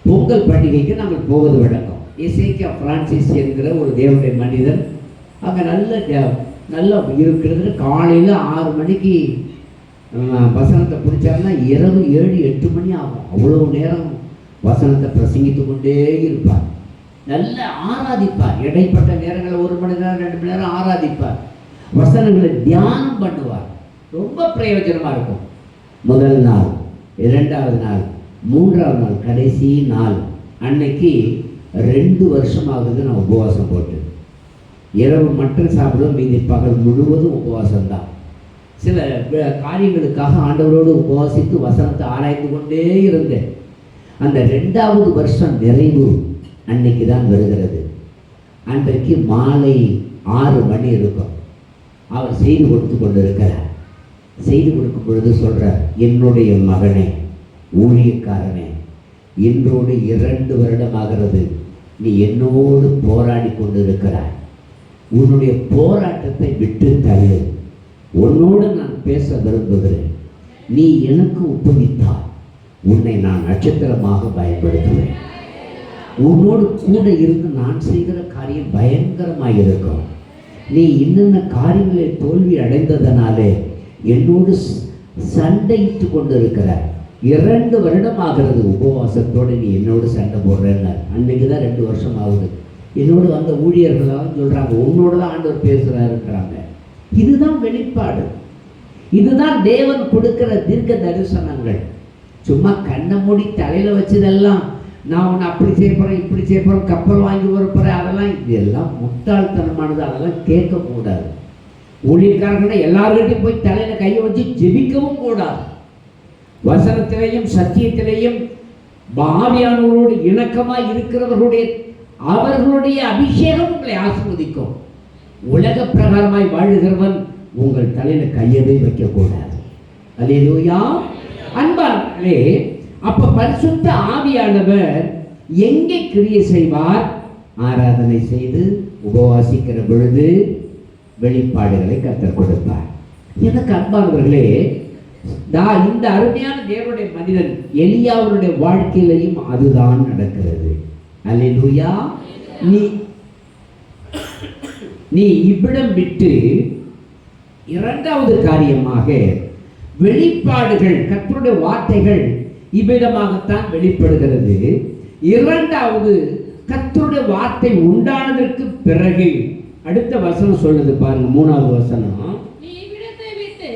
பொங்கல் பண்டிகைக்கு நாங்கள் போவது வழக்கம். எசேக்கியா பிரான்சிஸ் என்கிற ஒரு தேவனுடைய மனிதன் அங்கே நல்லா இருக்கிறது. காலையில் 6 மணிக்கு வசனத்தை பிடிச்சாருன்னா இரவு 7-8 மணி ஆகும். அவ்வளோ நேரம் வசனத்தை பிரசங்கித்து கொண்டே இருப்பார். நல்ல ஆராதிப்பார். இடைப்பட்ட நேரங்களில் 1 மணி நேரம் 2 மணி நேரம் ஆராதிப்பார். வசனங்களை தியானம் பண்ணுவார். ரொம்ப பிரயோஜனமாக இருக்கும். முதல் நாள், 2வது நாள், 3வது நாள், கடைசி நாள் அன்னைக்கு 2 வருஷம் ஆகுது நான் உபவாசம் போட்டு. இரவு மட்டும் சாப்பிடுவோம், மீதி பகல் முழுவதும் உபவாசம்தான். சில காரியங்களுக்காக ஆண்டவரோடு உபவாசித்து வசனத்தை ஆராய்ந்து கொண்டே இருந்தேன். அந்த 2வது வருஷம் நிறைவு அன்னைக்கு தான் வருகிறது. அன்றைக்கு மாலை 6 மணி இருக்கும். அவர் செய்து கொடுத்து கொண்டிருக்கிறார். செய்து கொடுக்கும் பொழுது சொல்கிறார், என்னுடைய மகனே, ஊழியக்காரனே, இன்றோடு 2 வருடம் ஆகிறது நீ என்னோடு போராடி கொண்டிருக்கிறாய். உன்னுடைய போராட்டத்தை விட்டு தள்ளு. உன்னோடு நான் பேச விரும்புகிறேன். நீ எனக்கு ஒப்புவித்தால் உன்னை நான் நட்சத்திரமாக பயன்படுத்துவேன். உன்னோடு கூட இருந்து நான் செய்கிற காரியம் பயங்கரமாக இருக்கும். நீ இன்னென்ன காரியங்களில் தோல்வி அடைந்ததனாலே என்னோடு சண்டையிட்டு கொண்டு இருக்கிறார். 2 வருடம் ஆகிறது உபவாசத்தோடு நீ என்னோடு சண்டை போடுறேன்னு. அன்னைக்கு தான் 2 வருஷம் ஆகுது. என்னோடு வந்த ஊழியர்களாலும் சொல்கிறாங்க, உன்னோடு தான் ஆண்டவர் பேசுகிறாருன்றாங்க. இதுதான் வெளிப்பாடு. இதுதான் தேவன் கொடுக்கிற தீர்க்க தரிசனங்கள். சும்மா கண்ணை மூடி தலையில் வச்சதெல்லாம் நான் உன்னை அப்படி செய்ய போகிறேன், இப்படி செய்ய போகிறேன், கப்பல் வாங்கி வரப்போகிறேன், அதெல்லாம் இதெல்லாம் முட்டாள்தனமானது. அதெல்லாம் கேட்கக்கூடாது. ஊழியக்காரங்கன்னா எல்லார்கிட்டையும் போய் தலையில் கையை வச்சு ஜெபிக்கவும் கூடாது. வசனத்திலேயும் சத்தியத்திலேயும் ஆவியானவரோடு இணக்கமாக இருக்கிறவர்களுடைய அவர்களுடைய அபிஷேகம் உங்களை ஆசீர்வதிக்கும். உலக பிரகாரமாய் வாழுகிறவன் உங்கள் தலையில் கையவே வைக்கக்கூடாது. அல்லேலூயா. அன்பானவர்களே, அப்ப பரிசுத்த ஆவியானவர் எங்கே கிரியை செய்வார்? ஆராதனை செய்து உபவாசிக்கிற பொழுது வெளிப்பாடுகளை கற்றுக் கொடுப்பார். எனக்கு அன்பானவர்களே, இந்த அருமையான தேவனுடைய மனிதன் எலியாவுடைய வாழ்க்கையிலையும் அதுதான் நடக்கிறது. அல்லேலூயா. நீ இவ்விடம் விட்டு இரண்டாவது காரியமாக வெளிப்பாடுகள், கர்த்தருடைய வார்த்தைகள் இவ்விதமாகத்தான் வெளிப்படுகிறது. இரண்டாவது, கர்த்தருடைய வார்த்தை உண்டானதற்கு பிறகு அடுத்த வசனம் சொல்லுது பாருங்க, மூணாவது வசனம். நீ இவ்விடத்தை விட்டு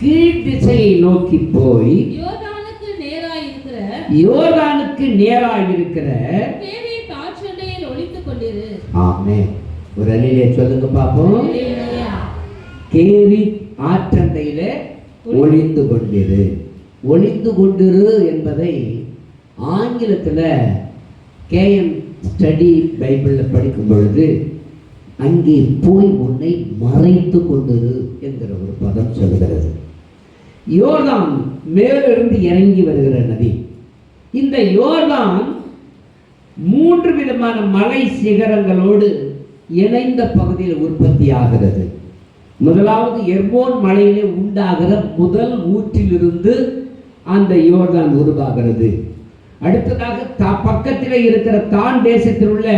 கீழ் திசையை நோக்கி போய் யோர்தானுக்கு நேராயிருக்கிற கேரீத் ஆற்றண்டையில் ஒளித்துக் கொண்டிரு. ஆமென். ஒரு அல்லேலூயா சொல்லுங்க பாப்போம். கேரீத் ஆற்றண்டையில ஒளிந்து கொண்டிரு. ஒளிந்து கொண்டிரு என்பதை ஆங்கிலத்தில் கேஎம் ஸ்டடி பைபிளில் படிக்கும் பொழுது அங்கே போய் உன்னை மறைத்து கொண்டிரு என்கிற ஒரு பதம் சொல்கிறது. யோர்தான் மேலிருந்து இறங்கி வருகிற நதி. இந்த யோர்தான் 3 விதமான மலை சிகரங்களோடு இணைந்த பகுதியில் உற்பத்தி ஆகிறது. முதலாவது எர்மோன் மலையிலே உண்டாகிற முதல் ஊற்றிலிருந்து அந்த யோர்தான் உருவாகிறது. அடுத்ததாக பக்கத்தில் இருக்கிற தான் தேசத்தில் உள்ள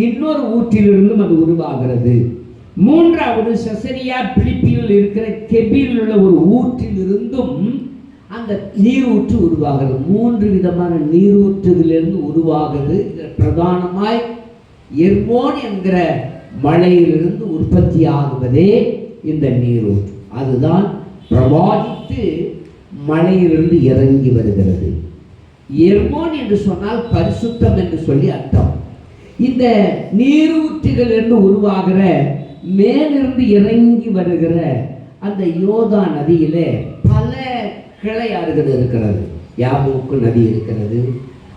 இன்னொரு ஊற்றிலிருந்தும் அது உருவாகிறது. மூன்றாவது செசரியா பிலிப்பியில் இருக்கிற கெபியில் உள்ள ஒரு ஊற்றிலிருந்தும் அந்த நீரூற்று உருவாகிறது. 3 விதமான நீரூற்றுகளிலிருந்து உருவாகிறது. பிரதானமாய் எர்மோன் என்கிற மலையிலிருந்து உற்பத்தி ஆகுவதே இந்த நீரூற்று. அதுதான் பிரவாகித்து மலையிலிருந்து இறங்கி வருகிறது. எர்மோன் என்று சொன்னால் பரிசுத்தம் என்று சொல்லி அர்த்தம். இந்த நீரூற்றுகளிலிருந்து உருவாகிற மேலிருந்து இறங்கி வருகிற அந்த யோர்தான் நதியிலே பல கிளையாறுகள் இருக்கிறது. யாபோக்கு நதி இருக்கிறது.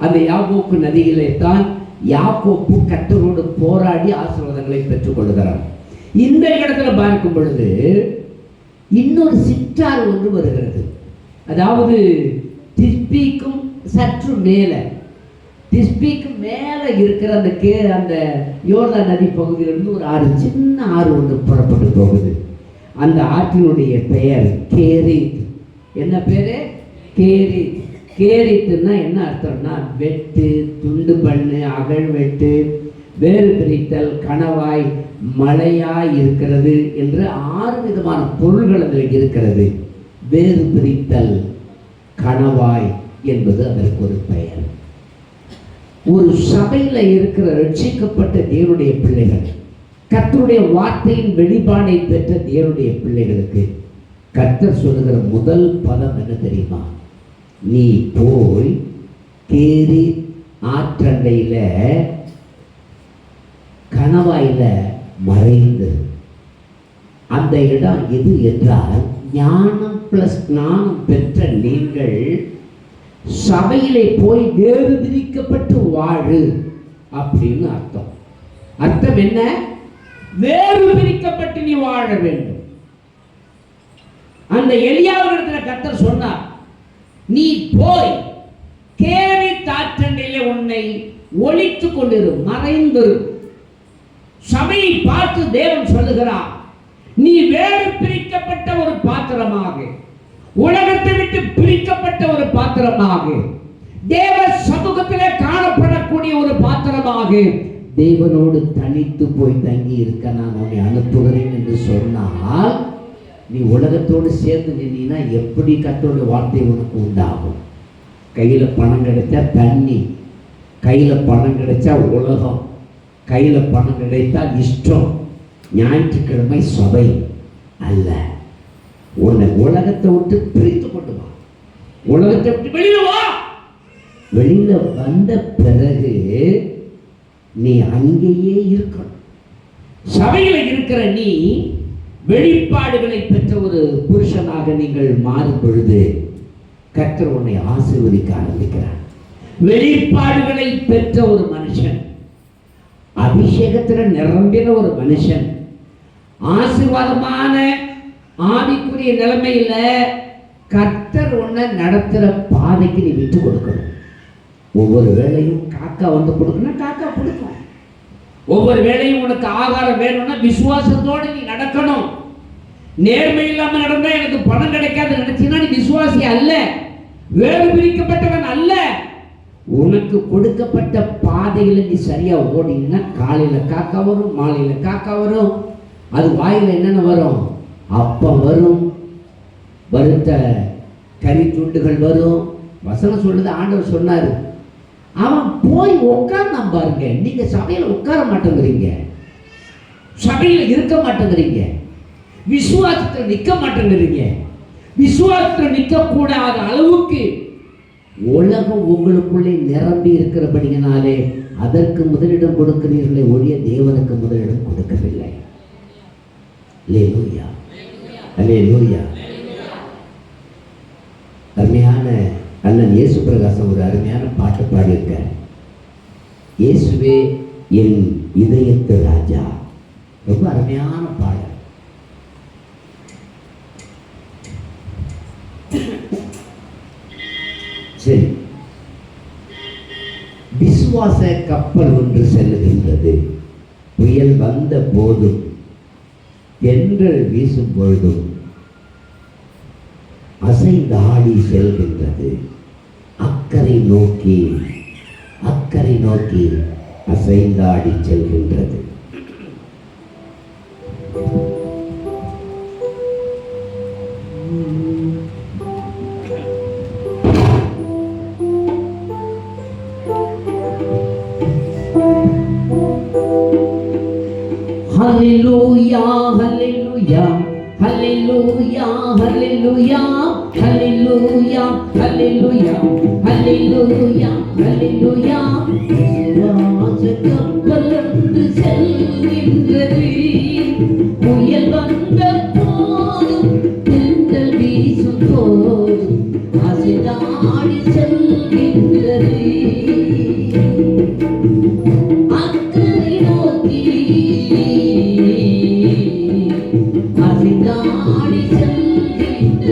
அந்த யாபோக்கு நதியிலே தான் யாக்கோப்பு கர்த்தரோடு போராடி ஆசீர்வாதங்களை பெற்றுக் கொள்கிறார். இந்த இடத்துல பார்க்கும் பொழுது இன்னொரு சிற்றாறு ஒன்று வருகிறது. அதாவது திஸ்பிக்கும் சற்று மேலே, திஸ்பிக்கு மேலே இருக்கிற அந்த யோர்தான் நதி பகுதியிலிருந்து ஒரு ஆறு, சின்ன ஆறு ஒன்று புறப்பட்டு போகுது. அந்த ஆற்றினுடைய பெயர் கேரீத். என்ன பேரு? கேரீத். கேரீத்துன்னா என்ன அர்த்தம்னா வெட்டு, துண்டு பண்ணு, அகழ் வெட்டு, வேறு பிரித்தல், கணவாய், மழையாய் இருக்கிறது என்று 6 விதமான பொருள்கள் அதில் இருக்கிறது. வேறு பிரித்தல், கணவாய் என்பது அதற்கு ஒரு பெயர். ஒரு சபையில் இருக்கிற ரட்சிக்கப்பட்ட தேவனுடைய பிள்ளைகள், கர்த்தருடைய வார்த்தையின் வெளிப்பாடை பெற்ற தேவனுடைய பிள்ளைகளுக்கு கர்த்தர் சொல்லுகிற முதல் பதம் என்ன தெரியுமா? நீ போய் கேரீத் ஆற்றண்டையில கணவாயில மறைந்து. அந்த இடம் எது என்றால், ஞானம் பிளஸ் ஞானம் பெற்ற நீங்கள் சபையிலே போய் வேறு பிரிக்கப்பட்டு வாழு அப்படின்னு அர்த்தம். அர்த்தம் என்ன? வேறு பிரிக்கப்பட்டு நீ வாழ வேண்டும். அந்த எலியாவிடத்தில் கர்த்தர் சொன்னார், நீ போய் கேரீத் ஆற்றண்டையிலே உன்னை ஒளித்துக் கொண்டிரு, மறைந்திரு. சபையை பார்த்து தேவன் சொல்லுகிறார், நீ வேறு பிரிக்கப்பட்ட ஒரு பாத்திரமாக, உலகத்தை விட்டு பிரிக்கப்பட்ட ஒரு பாத்திரமாக, தேவ சமூகத்திலே காணப்படக்கூடிய ஒரு பாத்திரமாக தேவனோடு தனித்து போய் தங்கி இருக்க நான் உன்னை அனுப்புகிறேன் என்று சொன்னால், நீ உலகத்தோடு சேர்ந்து நின்னா எப்படி கர்த்தருடைய வார்த்தை உனக்கு உண்டாகும்? கையில் பணம் கிடைச்சா தண்ணி, கையில் பணம் கிடைச்சா உலகம், கையில் பணம் கிடைத்தால் இஷ்டம். ஞாயிற்றுக்கிழமை சபை அல்ல. உன்னை உலகத்தை விட்டு பிரித்து கொண்டு வா. உலகத்தை விட்டு வெளியில வா. வெளியில வந்த பிறகு நீ அங்கேயே இருக்கணும். சபையில இருக்கிற நீ வெளிப்பாடுகளை பெற்ற ஒரு புருஷனாக நீங்கள் மாறும் பொழுது கர்த்தர் உன்னை ஆசீர்வதிக்க ஆரம்பிக்கிறார். வெளிப்பாடுகளை பெற்ற ஒரு மனுஷன், அபிஷேகத்தில் நிரம்பின ஒரு மனுஷன், ஆசீர்வாதமான ஆவிக்குரிய நிலைமையில கர்த்தர் உன்னை நடத்துற பாதைக்கு நீ விட்டு கொடுக்கணும். ஒவ்வொரு வேளையும் காக்கா வந்து கொடுக்கணும், காக்கா கொடுக்கும். ஒவ்வொரு வேளையும் உனக்கு ஆகாரம் வேணும்னா விசுவாசத்தோடு நீ நடக்கணும். நேர்மை இல்லாம நடந்தா எனக்கு பணம் கிடைக்காது நினைச்சீங்கன்னா நீ விசுவாசி அல்ல, வேறு பிரிக்கப்பட்டவன் அல்ல. உனக்கு கொடுக்கப்பட்ட பாதையில் நீ சரியா ஓடினா காலையில காக்கா வரும், மாலையில காக்கா வரும். அது வாயில என்னென்ன வரும்? அப்பம் வரும், வறுத்த கறி துண்டுகள் வரும். வசனம் சொல்லுது, ஆண்டவர் சொன்னார். அவன் போய் உட்கார்ந்தான் பாருங்க. நீங்க சபையில் உட்கார மாட்டேங்கிறீங்க, சபையில் இருக்க மாட்டேங்கிறீங்க, விசுவாசத்தில் நிற்க மாட்டேங்கிறீங்க. விசுவாசத்தில் நிற்கக்கூடாத அளவுக்கு உலகம் உங்களுக்குள்ளே நிரம்பி இருக்கிறபடியினாலே அதற்கு முதலிடம் கொடுக்கிறீர்களே ஒழிய தேவனுக்கு முதலிடம் கொடுக்கவில்லை. அல்லேலூயா, அல்லேலூயா. அருமையான அண்ணன் இயேசு பிரகாசம் ஒரு அருமையான பாட்டு பாடியிருக்கார். இயேசுவே என் இதயத்து ராஜா. ரொம்ப அருமையான பாடல். சரி, விசுவாச கப்பல் ஒன்று செல்லுகின்றது. புயல் வந்த போதும் தென்றல் வீசும் பொழுதும் அசைந்தாடி செல்கின்றது. அக்கறை நோக்கி அசைந்தாடி செல்கின்றது. Hallelujah, hallelujah, hallelujah, hallelujah, hallelujah, hallelujah, hallelujah, hallelujah. விசுவாச கப்பல் ஒன்று செல்கின்றது. புயல் வந்த போதும் தென்றல் வீசும் போதும் அசைந்தாடி செல்கின்றது. அக்கறை நோக்கி அசைந்தாடி செல்கின்றது.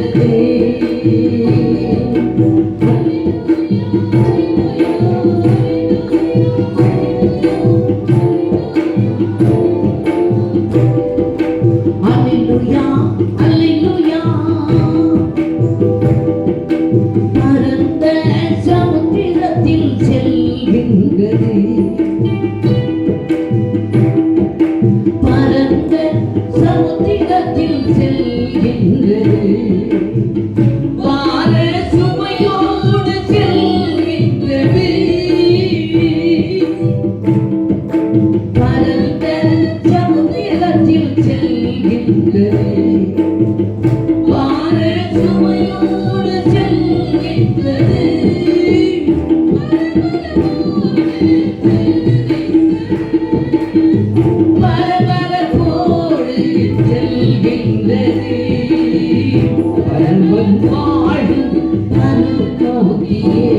பரந்த சமுத்திரத்தில் செல்கின்றது. பரந்த சமுத்திரத்தில் செல்கின்றது. பார சுமையோடு செல்கின்றது. பரந்த சமுத்திரத்தில் செல்கின்றது. பார சுமையோடு செல்கின்றது. பரபரப்போடு செல்கின்றது. பரமன் வாழும் பரம் நோக்கியே,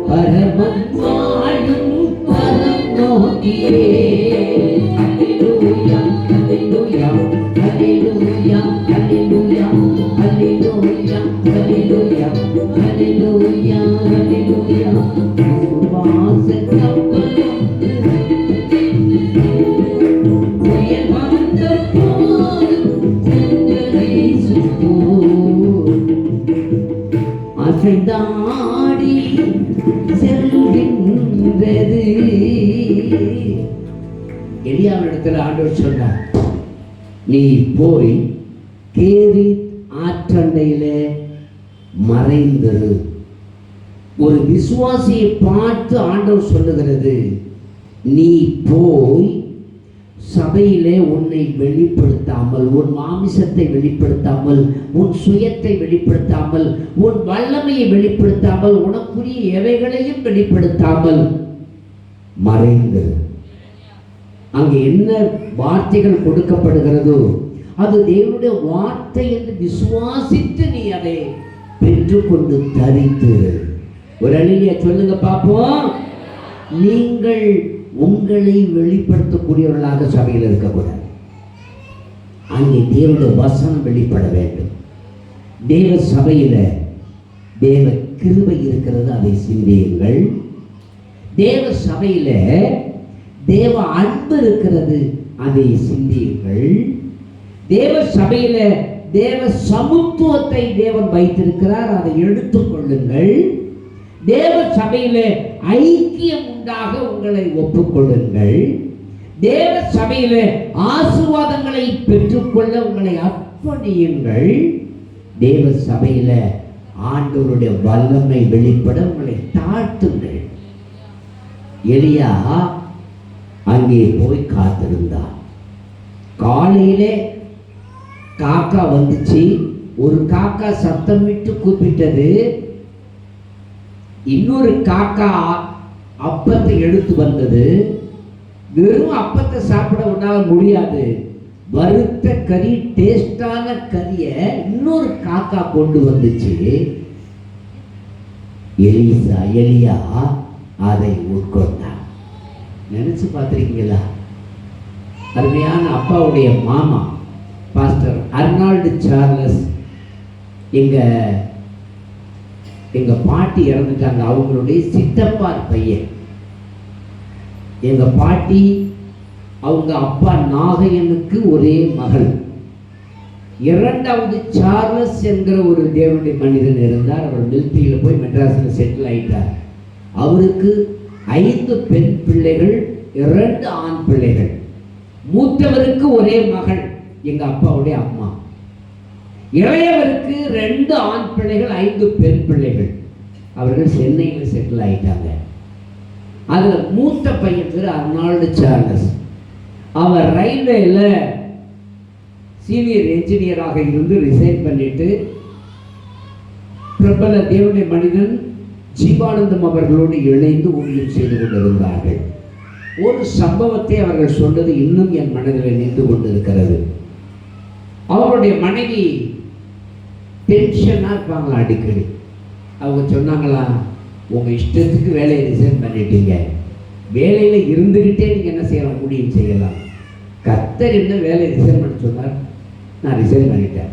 பரமன் வாழும் பரம் நோக்கியே. Hallelujah, hallelujah, hallelujah, hallelujah, hallelujah, hallelujah, hallelujah, hallelujah. விசுவாச கப்பல் புயல் வந்த போதும் தென்றல் வீசும் போதும் அசைந்தாடி செல்கின்றது. எலியாவிடத்தில் ஆண்டவர் சொன்னார், நீ போய் கேரித் ஆற்றண்டையிலே மறைந்திரு. ஒரு விசுவாசியை பார்த்து ஆண்டவர் சொல்லுகிறது, நீ போய் சபையிலே உன்னை வெளிப்படுத்தாமல், உன் மாமிசத்தை வெளிப்படுத்தாமல், உன் சுயத்தை வெளிப்படுத்தாமல், உன் வல்லமையை வெளிப்படுத்தாமல், உனக்குரிய எவைகளையும் வெளிப்படுத்தாமல் மறைந்திரு. அங்கே என்ன வார்த்தைகள் கொடுக்கப்படுகிறதோ அது தேவனுடைய வார்த்தை என்று விசுவாசித்து நீ அதை பெற்றுக்கொண்டு தரித்து. ஒரு அழிலியா சொல்லுங்க பார்ப்போம். நீங்கள் உங்களை வெளிப்படுத்தக்கூடியவர்களாக சபையில் இருக்கக்கூடாது. அங்கே தேவனுடைய வசனம் வெளிப்பட வேண்டும். தேவ சபையில தேவ கிருபை இருக்கிறது, அதை சிந்தியுங்கள். தேவ சபையில தேவ அன்பு இருக்கிறது, அதை சிந்தியுங்கள். தேவ சபையில தேவ சமத்துவத்தை தேவன் வைத்திருக்கிறார், அதை எடுத்துக்கொள்ளுங்கள். தேவ சபையிலே ஐக்கியம் உண்டாக உங்களை ஒப்புக்கொள்ளுங்கள். தேவ சபையிலே ஆசீர்வாதங்களை பெற்றுக்கொள்ள உங்களை அர்ப்பணியுங்கள். தேவ சபையில ஆண்டவருடைய வல்லமை வெளிப்பட உங்களை தாழ்த்துங்கள். எலியா அங்கே போய் காத்திருந்தார். காலையிலே காக்கா வந்துச்சு. ஒரு காக்கா சத்தமிட்டு கூப்பிட்டது. இன்னொரு காக்கா அப்பத்தை எடுத்து வந்தது. வெறும் அப்பத்தை சாப்பிட உன்னால முடியாது. வறுத்த கறி, டேஸ்டான கறியை இன்னொரு காக்கா கொண்டு வந்துச்சு. எலியா அதை உட்கொண்டார். நினைச்சு பார்த்துருக்கீங்களா? அருமையான அப்பாவுடைய மாமா பாஸ்டர் அர்னால்டு சார்லஸ் எங்க பாட்டி இறந்துட்டாங்க. அவங்களுடைய சித்தப்பார் பையன். எங்க பாட்டி அவங்க அப்பா நாகையனுக்கு ஒரே மகள். இரண்டாவது சார்லஸ் என்கிற ஒரு தேவனுடைய மனிதன் இருந்தார். அவர் மிலிட்டரியில் போய் மெட்ராஸில் செட்டில் ஆயிட்டார். அவருக்கு 5 பெண் பிள்ளைகள், 2 ஆண் பிள்ளைகள். மூத்தவருக்கு ஒரே மகள், எங்க அப்பாவுடைய அம்மா. இளையவருக்கு 2 ஆண் பிள்ளைகள், 5 பெண் பிள்ளைகள். அவர்கள் சென்னையில் செட்டில் ஆயிட்டாங்க. அதுல மூத்த பையன் பேர் அர்னால்டு சார்லஸ். அவர் ரயில்வேல சீனியர் என்ஜினியராக இருந்து ரிசைன் பண்ணிட்டு பிரபல தேவனுடைய மனிதன் ஜீவானந்தம் அவர்களோடு இணைந்து ஊழியம் செய்து கொண்டிருந்தார்கள். ஒரு சம்பவத்தை அவர்கள் சொன்னது இன்னும் என் மனதில் நின்று கொண்டிருக்கிறது. அவருடைய மனைவி டென்ஷனாக இருப்பாங்களா அடிக்கடி. அவங்க சொன்னாங்களா, உங்கள் இஷ்டத்துக்கு வேலையை ரிசைன் பண்ணிட்டீங்க, வேலையில் இருந்துக்கிட்டே நீங்கள் என்ன செய்யலாம், ஊழியம் செய்யலாம். கர்த்தர் என்ன வேலையை ரிசைன் பண்ண சொன்னார், நான் ரிசைன் பண்ணிட்டேன்,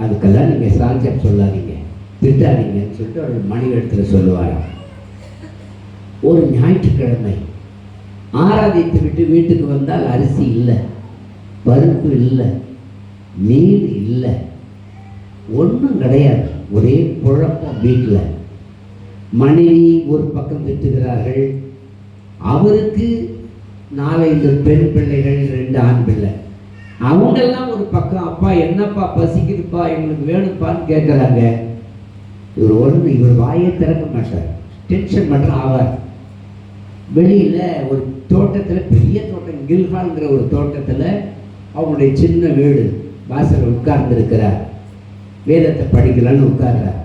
அதுக்கெல்லாம் நீங்கள் சாட்சியம் சொல்லாதீங்க, திட்டாதீங்கன்னு சொல்லிட்டு அவர்கள் மனைவி இடத்துல சொல்லுவார். ஒரு ஞாயிற்றுக்கிழமை ஆராதித்து விட்டு வீட்டுக்கு வந்தால் அரிசி இல்லை, பருப்பு இல்லை, மீன் இல்லை, ஒன்றும் கிடையாது. ஒரே குழப்பம் வீட்டில். மனைவி ஒரு பக்கம் திட்டுகிறார்கள். அவருக்கு 4-5 பெண் பிள்ளைகள், 2 ஆண் பிள்ளை. அவங்கெல்லாம் ஒரு பக்கம், அப்பா என்னப்பா பசிக்குதுப்பா, எங்களுக்கு வேணும்ப்பான்னு கேட்குறாங்க. இவர் வாயை திறக்க மாட்டார், டென்ஷன் பண்ணுற ஆவார். வெளியில் ஒரு தோட்டத்தில், பெரிய தோட்டம், கில்ஹால்ங்கிற ஒரு தோட்டத்தில் அவங்களுடைய சின்ன வீடு, வாசல் உட்கார்ந்துருக்கிறார். வேதத்தை படிக்கலான்னு உட்கார்றார்.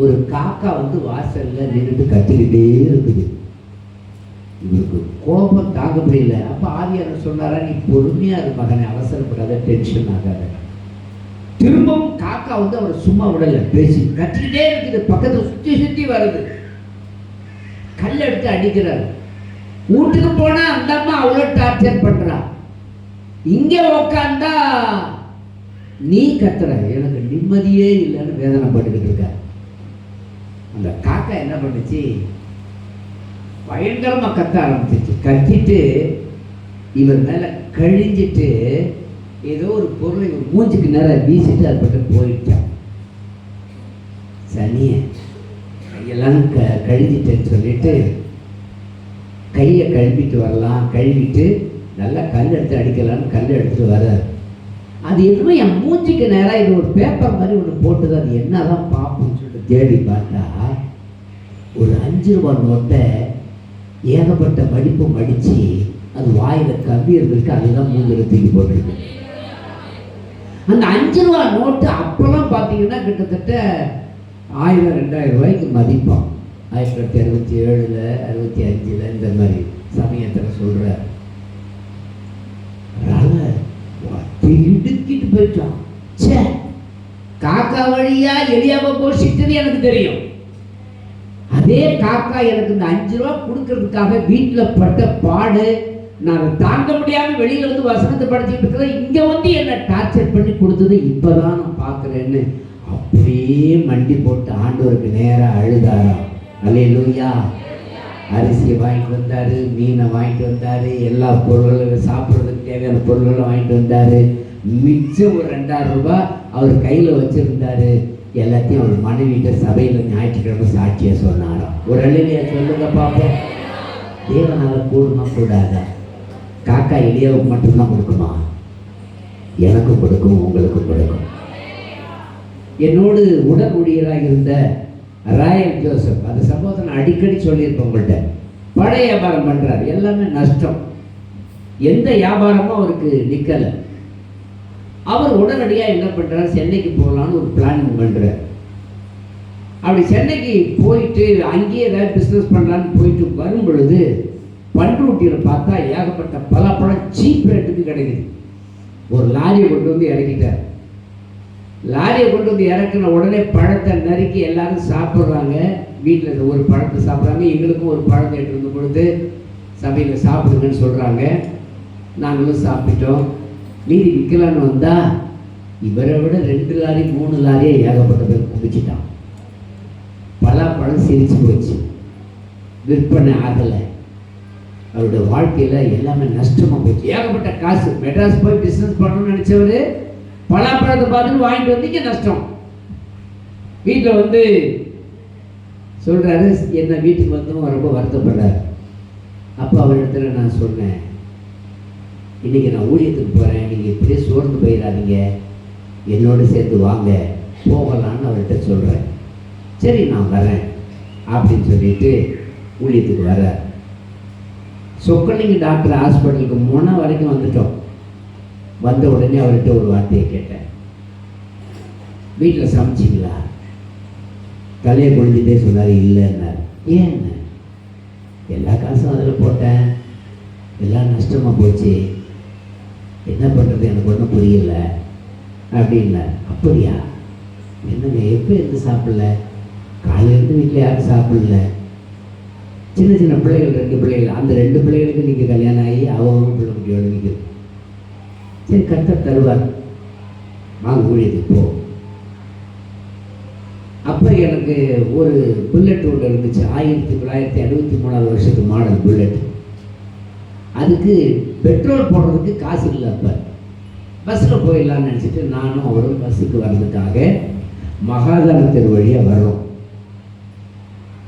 ஒரு காக்கா வந்து வாசலில் நின்றுட்டு கத்திக்கிட்டே இருக்குது. இவருக்கு கோபம் தாங்க முடியல. அப்போ ஆவியார் சொன்னாரா, நீ பொறுமையாக இரு மகனை, அவசரப்படாத, டென்ஷன் ஆகாத. திரும்பவும் காக்கா வந்து அவர் சும்மா விடலை, பேசி கத்திக்கிட்டே இருக்குது. பக்கத்தில் சுற்றி சுற்றி வருது. கல் எடுத்து அடிக்கிறார். வீட்டுக்கு போனா அந்த அம்மா அவ்வளோ டார்ச்சர் பண்றா. இங்கே உக்காந்தா நீ கத்துற, எனக்கு நிம்மதியே இல்லைன்னு வேதனை பட்டுக்கிட்டு இருக்க. அந்த காக்கா என்ன பண்ணுச்சு, பயங்கரமா கத்த ஆரம்பிச்சிச்சு. கத்திட்டு இவர் மேல கழிஞ்சிட்டு ஏதோ ஒரு பொருளை இவர் மூஞ்சுக்கு நேரம் வீசிட்டு அது பக்கம் போயிட்டான். சனிய கையெல்லாம் கழிஞ்சிட்டேன்னு சொல்லிட்டு கையை கழுவிட்டு வரலாம், கழுவிட்டு நல்லா கல் எடுத்து அடிக்கலான்னு கல் எடுத்துட்டு வர்றார். அது எதுவுமே என் மூஞ்சிக்கு நேராக இது ஒரு பேப்பர் மாதிரி ஒன்று போட்டுது. அது என்னதான் பார்ப்போம்னு சொல்லிட்டு தேடி பார்த்தா ஒரு 5 ரூபா நோட்டை ஏகப்பட்ட மடிப்பு மடித்து அது வாயில் கம்பி இருந்திருக்கு. அதுதான் மூஞ்சில் தூக்கி போட்டிருக்கு. அந்த 5 ரூபா நோட்டு அப்போல்லாம் பார்த்தீங்கன்னா கிட்டத்தட்ட 1000-2000 ரூபாய்க்கு மதிப்பான். 1967, 65 இந்த மாதிரி சமயத்தில் சொல்கிறார். இடுக்கிட்டு போயிட்டான். சே, காக்கா வழியா எலியாவை போஷித்தது எனக்கு தெரியும். அதே காக்கா எனக்கு இந்த 5 ரூபா கொடுக்கறதுக்காக வீட்டில் பட்ட பாடு நான் தாங்க முடியாம வெளியில வந்து வசனத்தை படிச்சுட்டு இருக்கிறேன். இங்க வந்து என்ன டார்ச்சர் பண்ணி கொடுத்தது இப்பதான் நான் பார்க்கிறேன்னு அப்படியே மண்டி போட்டு ஆண்டவருக்கு நேராக அழுதாராம். அல்லேலூயா. அரிசியை வாங்கிட்டு வந்தாரு, மீனை வாங்கிட்டு வந்தாரு, எல்லா பொருள்களும் சாப்பிட்றதுக்கு தேவையான பொருள்களும் வாங்கிட்டு வந்தாரு. மிச்சம் ஒரு 2000 ரூபாய் அவர் கையில் வச்சிருந்தாரு. எல்லாத்தையும் அவர் மனைவிட்ட சபையில் ஞாயிற்றுக்கிழமை சாட்சியாக சொன்னாராம். ஒரு அழிலையா சொல்லுங்க பார்ப்போம். தேவனால் கூடுமா கூடாதா? காக்கா எளியாவுக்கு மட்டும்தான் கொடுக்குமா? எனக்கும் கொடுக்கும், உங்களுக்கும் கொடுக்கும். என்னோடு உடன் ஊழியராக இருந்த ராயல் ஜோசப், அந்த சம்பவத்தை நான் அடிக்கடி சொல்லியிருப்பேன் உங்கள்கிட்ட. பழைய வியாபாரம் பண்ணுறாரு, எல்லாமே நஷ்டம், எந்த வியாபாரமும் அவருக்கு நிற்கலை. அவர் உடனடியாக என்ன பண்ணுறாரு, சென்னைக்கு போகலான்னு ஒரு பிளானிங் பண்ணுறார். அப்படி சென்னைக்கு போயிட்டு அங்கேயே ஏதாவது பிஸ்னஸ் பண்ணலான்னு போயிட்டு வரும் பொழுது பண்ருட்டியில் பார்த்தா ஏகப்பட்ட பலாப்பழம் சீப் ரேட்டுக்கு கிடைக்குது. ஒரு லாரியை கொண்டு வந்து இறக்கிட்டார். லாரியை கொண்டு வந்து இறக்குன உடனே பழத்தை நறுக்கி எல்லாரும் சாப்பிட்றாங்க. வீட்டில் ஒரு பழத்தை சாப்பிட்றாங்க. எங்களுக்கும் ஒரு பழத்தை எடுத்து வந்து கொடுத்து சபையில் சாப்பிடுங்கன்னு சொல்கிறாங்க. நாங்களும் சாப்பிட்டோம். மீதி விற்கலான்னு வந்தால் இவரை விட 2 லாரி 3 லாரியே ஏகப்பட்ட பேர் குடிச்சிட்டான். பலாப்பழம் சிரிச்சு போச்சு, விற்பனை ஆகலை. அவருடைய வாழ்க்கையில் எல்லாமே நஷ்டமாக போச்சு, ஏகப்பட்ட காசு. மெட்ராஸ் போய் பிஸ்னஸ் பண்ணணும்னு நினச்சவர் பலாப்பழத்தை பார்த்துட்டு வாங்கிட்டு வந்தீங்க நஷ்டம். வீட்டில் வந்து சொல்கிறாரு, என்ன வீட்டுக்கு வந்தவங்க ரொம்ப வருத்தப்படுறாரு. அப்போ அவரிடத்துல நான் சொன்னேன், இன்றைக்கி நான் ஊழியத்துக்கு போகிறேன், நீங்கள் இப்படியே சோர்ந்து போயிடாதீங்க, என்னோடு சேர்ந்து வாங்க போகலான்னு அவர்கிட்ட சொல்கிறேன். சரி நான் வரேன் அப்படின்னு சொல்லிட்டு ஊழியத்துக்கு வர்றார். சொக்கலிங்க டாக்டர் ஹாஸ்பிட்டலுக்கு முன்ன வரைக்கும் வந்துட்டோம். வந்த உடனே அவர்கிட்ட ஒரு வார்த்தையை கேட்டேன், வீட்டில் சமைச்சிங்களா? தலையை குளிச்சுட்டே சொன்னார், இல்லைன்னார். ஏன்? எல்லா காசும் அதில் போட்டேன், எல்லாம் நஷ்டமாக போச்சு, என்ன பண்ணுறது எனக்கு ஒன்றும் புரியல அப்படின்னார். அப்படியா? என்னங்க எப்போ இருந்து சாப்பிடல? காலையிலேருந்து வீட்டில் யாரும் சாப்பிடல. சின்ன சின்ன பிள்ளைகள் 2 பிள்ளைகள், அந்த 2 பிள்ளைகளுக்கு நீங்கள் கல்யாணம் ஆகி அவங்க பிள்ளை குட்டியோட நிற்கிறது. சரி கர்த்தர் தருவார், வாங்க ஊழியத்துக்கு போ. அப்போ எனக்கு ஒரு புல்லட் ஒன்று இருந்துச்சு, 1963 வருஷத்து மாடல் புல்லட். அதுக்கு பெட்ரோல் போடுறதுக்கு காசு இல்லை. அப்போ பஸ்ஸில் போயிடலான்னு நினச்சிட்டு நானும் அவரும் பஸ்ஸுக்கு வர்றதுக்காக மகாதான தெரு வழியாக வர்றோம்.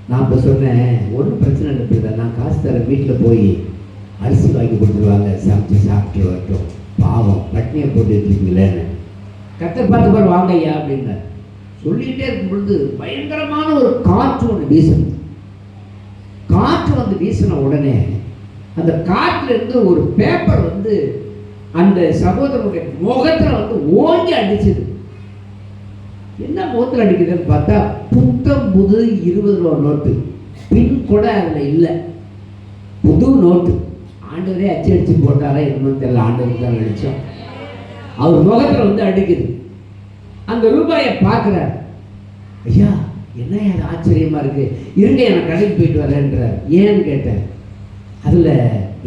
நான் இப்போ சொன்னேன், ஒன்றும் பிரச்சனை இல்லை, நான் காசு தரேன், வீட்டில் போய் அரிசி வாங்கி கொடுத்துருவாங்க, சமைச்சு சாப்பிட்டு வரட்டும், பாவம் பட்னியை போட்டுட்டு இருக்கீங்களேன்னு. கர்த்தர் பார்த்து பாரு வாங்க ஐயா அப்படின்னார். சொல்லிகிட்டே இருக்கும் பொழுது பயங்கரமான ஒரு காற்று ஒன்று வீசணும். காற்று வந்து வீசின உடனே அந்த காற்றுல இருந்து ஒரு பேப்பர் வந்து அந்த சகோதரனுடைய முகத்தில் வந்து ஓங்கி அடிச்சது. என்ன முகத்தில் அடிக்குதுன்னு பார்த்தா புத்தம் புது 20 ரூபா நோட்டு, பின் கூட அதில் இல்லை, புது நோட்டு. ஆண்டவரே அச்சடிச்சு போட்டாரா என்னன்னு தெரியல, ஆண்டவருக்கு தான் நினைச்சோம். அவர் முகத்தில் வந்து அடிக்குது. அந்த ரூபாயை பார்க்குறார். ஐயா என்ன அது ஆச்சரியமாக இருக்கு, இருங்க நான் கடைக்கு போயிட்டு வரேன்றார். ஏன்னு கேட்டேன், அதில்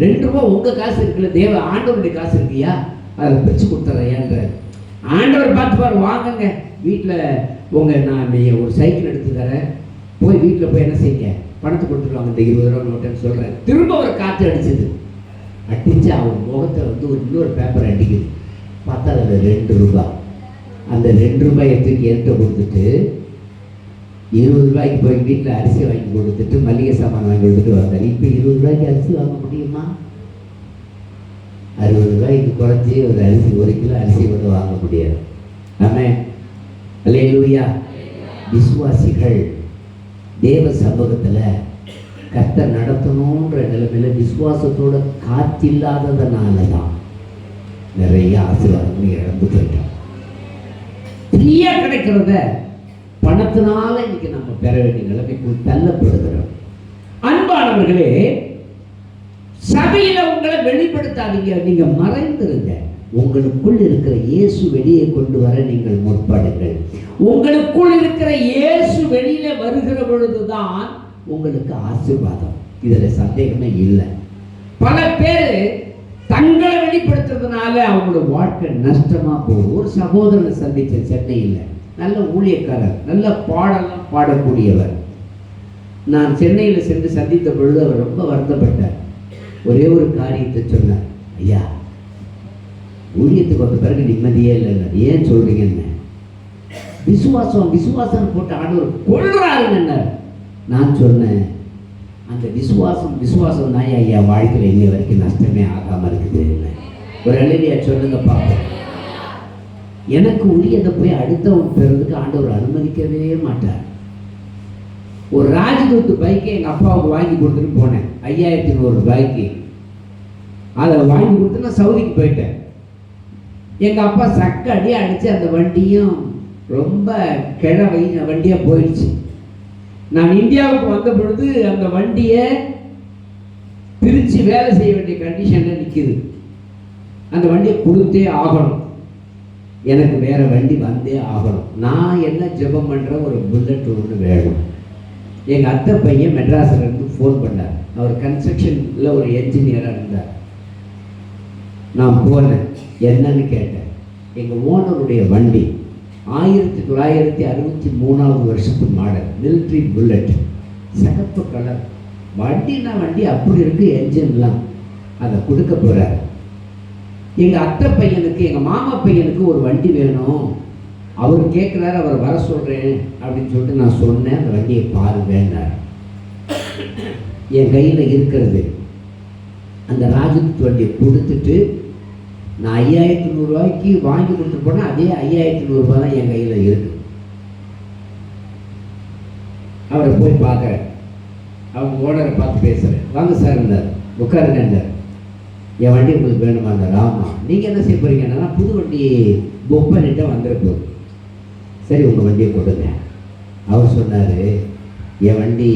2 ரூபா உங்கள் காசு இருக்குல்ல, தேவ ஆண்டவருடைய காசு இருக்குயா, அதை பிரித்து கொடுத்துட்றேன்றார். ஆண்டவர் பார்த்து பாரு வாங்குங்க, வீட்டில் நான் ஒரு சைக்கிள் எடுத்து தரேன், போய் வீட்டில் போய் என்ன செய்யுங்க, பணத்தை கொடுத்துருவாங்க, இந்த 20 ரூபா நோட்டுன்னு சொல்கிறேன். திரும்ப ஒரு காற்று அடிச்சது. அடித்து அவன் முகத்தை வந்து இன்னொரு பேப்பர் அடிக்குது. பார்த்தா அதில் 2 ரூபா. அந்த 2 ரூபாயை தூக்கி என்கிட்ட கொடுத்துட்டு 20 ரூபாய்க்கு போய் வீட்டில் அரிசி வாங்கி கொடுத்துட்டு மளிகை சாமான் வாங்கி கொடுத்துட்டு வந்தார். இப்போ 20 ரூபாய்க்கு அரிசி வாங்க முடியுமா? 60 ரூபாய்க்கு குறைச்சி ஒரு அரிசி 1 கிலோ அரிசி கூட வாங்க முடியாது. ஆமென், அல்லேலூயா. விசுவாசிகள் தேவ சமூகத்தில் கர்த்தர் நடத்தணுன்ற நிலைமையில விசுவாசத்தோட காத்தில்லாததுனால தான் நிறைய ஆசீர்வாதங்கள் இழந்து போயிட்டோம். ஃப்ரீயா கிடைக்கிறத பணத்தினால இன்னைக்கு நம்ம பெற வேண்டிய நிலைமைக்குள் தள்ளப்படுகிறோம். அன்பானவர்களே, சபையில உங்களை வெளிப்படுத்தாதீங்க, நீங்க மறைந்திருங்க. உங்களுக்குள் இருக்கிற இயேசு வெளியே கொண்டு வர நீங்கள் முற்படுங்கள். உங்களுக்குள் இருக்கிற இயேசு வெளியில வருகிற பொழுதுதான் உங்களுக்கு ஆசீர்வாதம். இதுல சந்தேகமே இல்லை. பல பேர் தங்களை வெளிப்படுத்துறதுனால அவங்களோட வாழ்க்கை நஷ்டமா போகும். ஒரு சகோதரனை சந்திச்ச சென்னையில், நல்ல ஊழியக்காரர், நல்ல பாடலாம் பாடக்கூடியவர். நான் சென்னையில் சென்று சந்தித்த பொழுது அவர் ரொம்ப வருத்தப்பட்டார். ஒரே ஒரு காரியத்தை சொன்னார், ஐயா ஊழியத்துக்கு வந்த பிறகு நிம்மதியே இல்லை. ஏன் சொல்றீங்கன்னு, விசுவாசம் விசுவாசம் போட்டு ஆண்டவர் கொள்றாருன்னு நான் சொன்னேன். அந்த விசுவாசம் தான் என் வாழ்க்கையில் இன்னை வரைக்கும் நஷ்டமே ஆகாமல் இருக்குது. ஒரு அழகியா சொல்லுங்க பார்ப்போம். எனக்கு உரியதை போய் அடுத்தவன் பெறதுக்கு ஆண்டவர் அனுமதிக்கவே மாட்டார். ஒரு ராஜதூத்து பைக்கை எங்கள் அப்பாவுக்கு வாங்கி கொடுத்துட்டு போனேன், 5100 ரூபாய்க்கு. அதை வாங்கி கொடுத்து நான் சவுதிக்கு போயிட்டேன். எங்கள் அப்பா சக்க அடியே அடித்து அந்த வண்டியும் ரொம்ப வண்டியாக போயிடுச்சு. நான் இந்தியாவுக்கு வந்த பொழுது அந்த வண்டியை பிரித்து வேலை செய்ய வேண்டிய கண்டிஷனில் நிற்கிது. அந்த வண்டியை கொடுத்தே ஆகணும், எனக்கு வேற வண்டி வந்தே ஆகணும். நான் என்ன ஜெபம் பண்ணுறேன், ஒரு புல்லட் ஒன்று வேணும். எங்கள் அத்தை பையன் மெட்ராஸில் இருந்து ஃபோன் பண்ணார். அவர் கன்ஸ்ட்ரக்ஷனில் ஒரு என்ஜினியராக இருந்தார். நான் போனேன், என்னன்னு கேட்டேன். எங்கள் ஓனருடைய வண்டி 1963 வருஷத்து மாடல் மிலிட்ரி புல்லட், சிகப்பு கலர் வண்டினா வண்டி அப்படி இருக்கு, என்ஜின்லாம். அதை கொடுக்க போகிறார். எங்கள் அத்தை பையனுக்கு, எங்கள் மாமா பையனுக்கு ஒரு வண்டி வேணும், அவர் கேட்குறாரு, அவர் வர சொல்கிறேன் அப்படின்னு சொல்லிட்டு நான் சொன்னேன். அந்த வண்டியை பாருங்கன்னார். என் கையில் இருக்கிறது அந்த ராஜதூத் வண்டியை கொடுத்துட்டு நான் 5100 ரூபாய்க்கு வாங்கி கொடுத்து போனால் அதே 5100 ரூபாய் தான் என் கையில் இருக்கு. அவரை போய் பார்க்குறேன், அவங்க ஓனரை பார்த்து பேசுகிறேன். வாங்க சார் இருந்தார், உட்காருங்க இருந்தார். என் வண்டி உங்களுக்கு வேணுமா இருந்தார். ஆமாம். நீங்கள் என்ன செய்ய போகிறீங்கன்னா, புது வண்டி புக் பண்ணிட்டு வந்துருப்போம். சரி, உங்கள் வண்டியை கொடுங்க. அவர் சொன்னார், என் வண்டி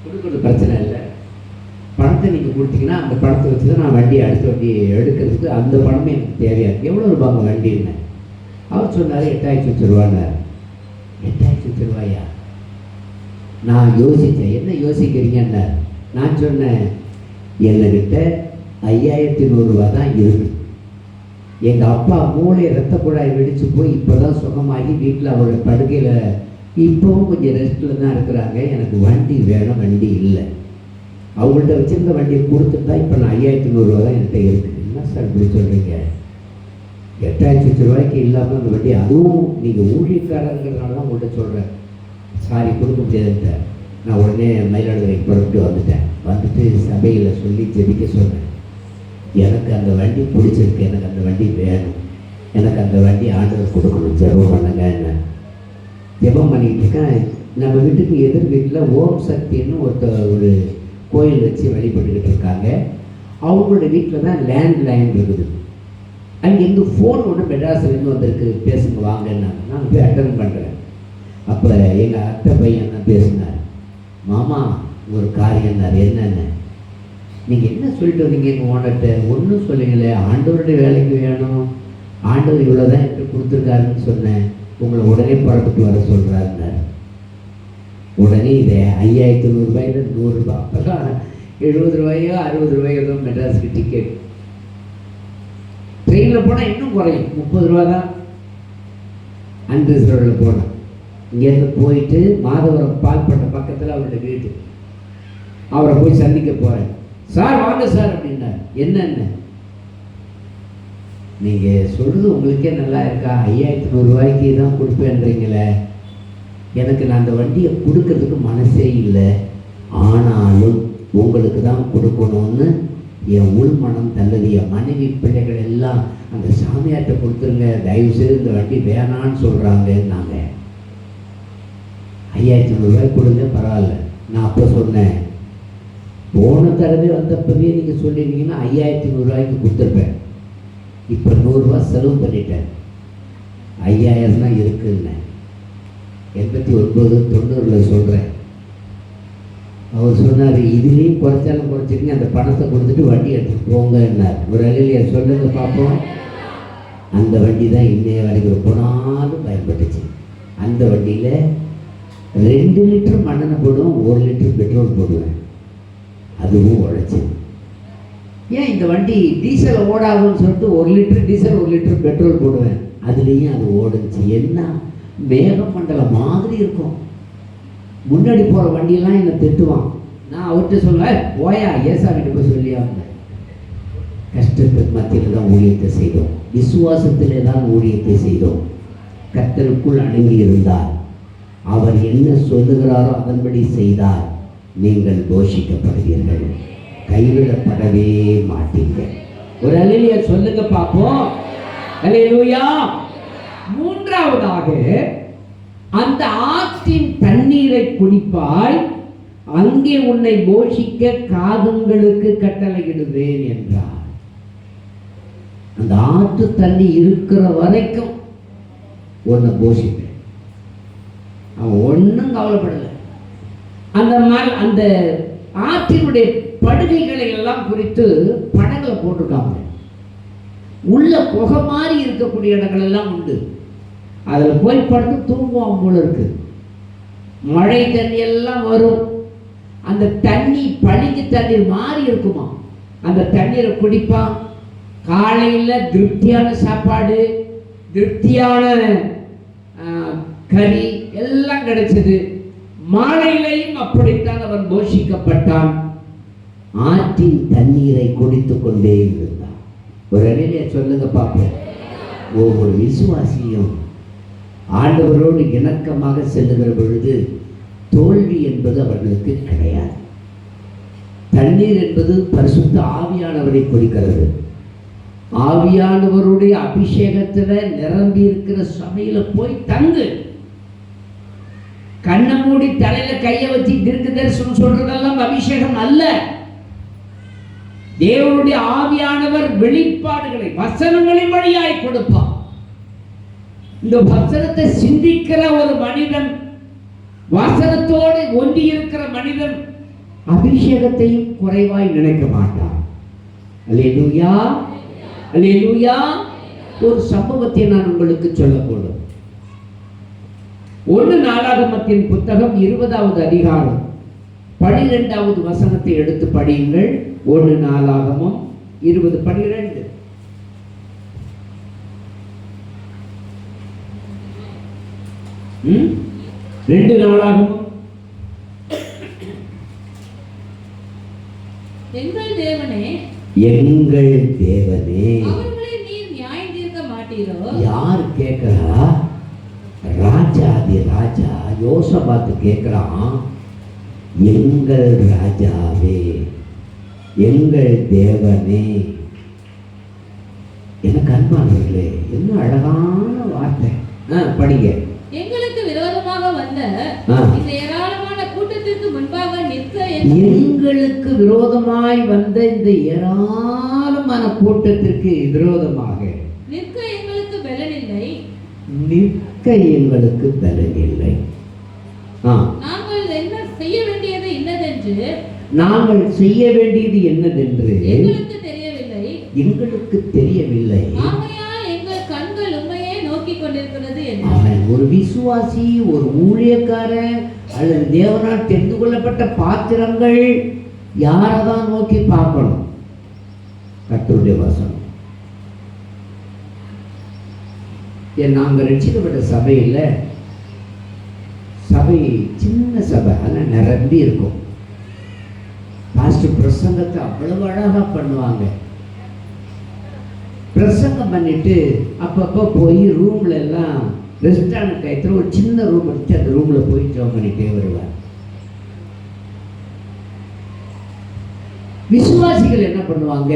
கொடுக்குறது பிரச்சனை இல்லை, பணத்தை நீங்கள் கொடுத்தீங்கன்னா அந்த பணத்தை வச்சு தான் நான் வண்டியை அடுத்த வண்டியை எடுக்கிறதுக்கு அந்த பணமே எனக்கு தேவையாது. எவ்வளோ ரூபாங்க வண்டின்னு? அவர் சொன்னார் 8000 ரூபான்னார். 8000 ரூபாயா? நான் யோசித்தேன், என்ன யோசிக்கிறீங்கன்னார். நான் சொன்னேன், என்கிட்ட 5100 ரூபா தான் இருக்குது. எங்கள் அப்பா மூளை ரத்த குழாய் வெடிச்சு போய் இப்போ தான் சுகமாகி வீட்டில் அவரோட படுக்கையில் இப்போவும் கொஞ்சம் ரெஸ்ட்டில் தான் இருக்கிறாங்க. எனக்கு வண்டி வேணும், வண்டி இல்லை. அவங்கள்ட்ட வச்சுருந்த வண்டியை கொடுத்துட்டு தான் இப்போ நான் 5100 ரூபா தான் என்கிட்ட இருக்குது. என்ன சார் இப்படி சொல்கிறீங்க? 8000 ரூபாய்க்கு இல்லாமல் அந்த வண்டி, அதுவும் நீங்கள் ஊழியக்காரங்கிறதுனால தான் உங்கள்கிட்ட சொல்கிறேன். சாரி, கொடுக்க முடியாதுன்ட்ட. நான் உடனே மயிலாடுதுறைக்கு புறப்பட்டு வந்துட்டு சபையில் சொல்லி ஜெபிக்க சொன்னேன். எனக்கு அந்த வண்டி பிடிச்சிருக்கு, எனக்கு அந்த வண்டி வேணும், எனக்கு அந்த வண்டி ஆண்டவர் கொடுக்கணும், ஜெபம் பண்ணுங்க. என்ன ஜெபம் பண்ணிக்கிட்டு இருக்கேன். நம்ம வீட்டுக்கு எதிர் வீட்டில் ஓம் சக்தின்னு ஒரு கோயில் வச்சு வழிபட்டுக்கிட்டு இருக்காங்க. அவங்களோட வீட்டில் தான் லேண்ட் இருக்குது. அங்கேருந்து ஃபோன் ஒன்று மெட்ராஸ்லேருந்து வந்திருக்கு, பேசுங்க வாங்கன்னாங்க. நான் போய் அட்டன் பண்ணுறேன். அப்போ எங்கள் அத்தை பையன் தான் பேசினார். மாமா, ஒரு காரியம்னார். என்னென்ன? நீங்கள் என்ன சொல்லிட்டு வந்தீங்க எங்கள் ஓனர்கிட்ட? ஒன்றும் சொல்லுங்களே, ஆண்டவருடைய வேலைக்கு வேணும், ஆண்டவர் இவ்வளோ தான் எனக்கு கொடுத்துருக்காருன்னு சொன்னேன், உங்களை உடனே புறப்பட்டு வர சொல்கிறாருன்னார். உடனே இதை 5100 ரூபாயில் 100 ரூபாய், அப்போல்லாம் 70 ரூபாயோ 60 ரூபாயோ தான் மெட்ராஸுக்கு டிக்கெட். ட்ரெயினில் போனால் இன்னும் குறையும், 30 ரூபா தான். அன்ரிசர்வ்டில் போனேன். இங்கேருந்து போயிட்டு மாதவரம் பால்பட்ட பக்கத்தில் அவருடைய வீடு, அவரை போய் சந்திக்க போகிறேன். சார் வாங்க சார் அப்படின்னார். என்னென்ன? நீங்கள் சொல்கிறது உங்களுக்கே நல்லா இருக்கா, 5100 ரூபாய்க்கு தான் கொடுப்பேன்றீங்களே, எனக்கு நான் அந்த வண்டியை கொடுக்கறதுக்கு மனசே இல்லை, ஆனாலும் உங்களுக்கு தான் கொடுக்கணும்னு என் உள் மனம் தள்ளுது. என் மனைவி பிள்ளைகள் எல்லாம் அந்த சாமியார்கிட்ட கொடுத்துருங்க, தயவுசெய்து இந்த வண்டி வேணான்னு சொல்கிறாங்க. நாங்கள் 5100 ரூபாய் கொடுங்க, பரவாயில்ல. நான் அப்போ சொன்னேன், போன தடவை வந்தப்பவே நீங்கள் சொல்லியிருந்தீங்கன்னா 5100 ரூபாய்க்கு கொடுத்துருப்பேன். இப்போ 100 ரூபா செலவு பண்ணிட்டேன், 5000 தான் இருக்குன்னு 8990 சொல்கிறேன். அவர் சொன்னார், இதுலேயும் குறைச்சாலும் குறைச்சிருங்க, அந்த பணத்தை கொடுத்துட்டு வண்டி எடுத்துகிட்டு போங்கன்னார். ஒரு அழிலியா சொல்லுங்க பார்ப்போம். அந்த வண்டி தான் இன்னைய வரைக்கும் ரொம்ப நாளும் பயன்பட்டுச்சு. அந்த வண்டியில் 2 லிட்டர் மண்ணெண்ணெய் போடுவோம், 1 லிட்டர் பெட்ரோல் போடுவேன், அதுவும் உழைச்சி. ஏன் இந்த வண்டி டீசல் ஓடாதுன்னு சொல்லிட்டு 1 லிட்டர் டீசல் 1 லிட்டர் பெட்ரோல் போடுவேன், அதுலேயும் அது ஓடுச்சு. என்ன மேகமண்டலம் மாதிரி இருக்கும். முன்னாடி போகிற வண்டியெல்லாம் என்னை திட்டுவான். நான் அவர்கிட்ட சொல்ல, ஓயா ஏசாமிட்டு போய் சொல்லியாங்க. கஷ்டத்துக்கு மத்தியில் தான் ஊழியத்தை செய்தோம், விசுவாசத்திலே தான் ஊழியத்தை செய்தோம். கர்த்தருக்குள் அடங்கி இருந்தார், அவர் என்ன சொல்லுகிறாரோ அதன்படி செய்தார், நீங்கள் போஷிக்கப்படுவீர்கள், கைவிடப்படவே மாட்டீங்க. ஒரு அல்லேலூயா சொல்லுங்க பார்ப்போம். அல்லேலூயா. மூன்றாவதாக, அந்த ஆற்றின் தண்ணீரை குடிப்பாய், அங்கே உன்னை போஷிக்க காகங்களுக்கு கட்டளையிடுவேன் என்றார். அந்த ஆற்று தண்ணி இருக்கிற வரைக்கும் உன்னை போஷிப்பேன். அவன் ஒன்றும் கவலைப்படலை. அந்த ஆற்றினுடைய படுகைகளை எல்லாம் குறித்து படங்களை போட்டிருக்காங்க. உள்ள புகை மாதிரி இருக்கக்கூடிய இடங்கள் எல்லாம் உண்டு. அதில் போய் படுத்து தூங்குவான் போல இருக்கு. மழை தண்ணி எல்லாம் வரும். அந்த தண்ணி பளிங்கு தண்ணீர் மாறி இருக்குமா. அந்த தண்ணீரை குடிப்பான். காலையில் திருப்தியான சாப்பாடு, திருப்தியான கறி எல்லாம் கிடைச்சது. மாலையிலையும் அப்படித்தான் அவன் போஷிக்கப்பட்டான். ஆற்றின் தண்ணீரை குடித்து கொண்டே இருந்தான். ஒரு அணிலே சொல்லுங்க பார்ப்போம். ஒவ்வொரு விசுவாசியும் ஆண்டவரோடு இணக்கமாக செல்லுகிற பொழுது தோல்வி என்பது அவர்களுக்கு கிடையாது. தண்ணீர் என்பது பரிசுத்த ஆவியானவரை குறிக்கிறது. ஆவியானவருடைய அபிஷேகத்துல நிரம்பி இருக்கிற சபையில போய் தங்கு. கண்ணை மூடி தலையில கைய வச்சு தீர்க்க தரிசனம் சொல்றதெல்லாம் அபிஷேகம் அல்ல. தேவனுடைய ஆவியானவர் வெளிப்பாடுகளை வசனங்களின் வழியாய் கொடுப்பார். இந்த வசனத்தை சிந்திக்கிற ஒரு மனிதன், வசனத்தோடு ஒன்றி இருக்கிற மனிதன் அபிஷேகத்தையும் குறைவாய் நினைக்க மாட்டான். அல்லேலூயா, அல்லேலூயா. ஒரு சம்பவத்தை நான் உங்களுக்கு சொல்லக்கூடும். 1 நாளாகமத்தின் புத்தகம் 20வது அதிகாரம் 12வது வசனத்தை எடுத்து படியுங்கள். 1 நாளாகமம் 20:12. 2 நாளாகமம். எங்கள் தேவனே, எங்கள் தேவனே, அவர்களை நீர் நியாயம் தீர்க்க மாட்டீரோ? யார் கேட்கிறா? ராஜாதி ராஜா யோசபாத்து கேட்கிறான். எங்கள் ராஜாவே, எங்கள் தேவனே. எனக்கு அன்பானவர்களே, என்ன அழகான வார்த்தை. படிங்க. எங்களுக்கு விரோதமாக வந்த இந்த ஏராளமான கூட்டத்திற்கு முன்பாக நிற்க, எங்களுக்கு விரோதமாய் வந்த இந்த ஏராளமான கூட்டத்திற்கு விரோதமாக நிற்க எங்களுக்கு பலனில்லை, நிற்க எங்களுக்கு பலனில்லை. நாங்கள் என்ன செய்ய வேண்டியது என்னதென்று, நாங்கள் செய்ய வேண்டியது என்னதென்று எங்களுக்கு தெரியவில்லை, எங்களுக்கு தெரியவில்லை. ஆகையால் எங்கள் கண்கள் உண்மையே நோக்கி கொண்டிருக்கிறது என்று. ஒரு விசுவாசி, ஒரு ஊழியக்காரன் அல்லது தேவனால் தெரிந்து கொள்ளப்பட்ட பாத்திரங்கள் யாரதான் நோக்கி பார்க்கணும்? கர்த்தருடைய வசனம். நாங்கள் ரட்சிக்கப்பட்ட சபையில், சபை சின்ன சபை, ஆனால் நிரம்பி இருக்கும். பாஸ்டர் பிரசங்கத்தை அவ்வளவு அழகாக பண்ணுவாங்க. பிரசங்கம் பண்ணிட்டு அப்பப்போ போய் ரூம்ல எல்லாம் ரெஸ்டாரண்ட் கைத்துல ஒரு சின்ன ரூம் எடுத்து அந்த ரூம்ல போய் ஜெபம் பண்ணிட்டே வருவார். விசுவாசிகள் என்ன பண்ணுவாங்க?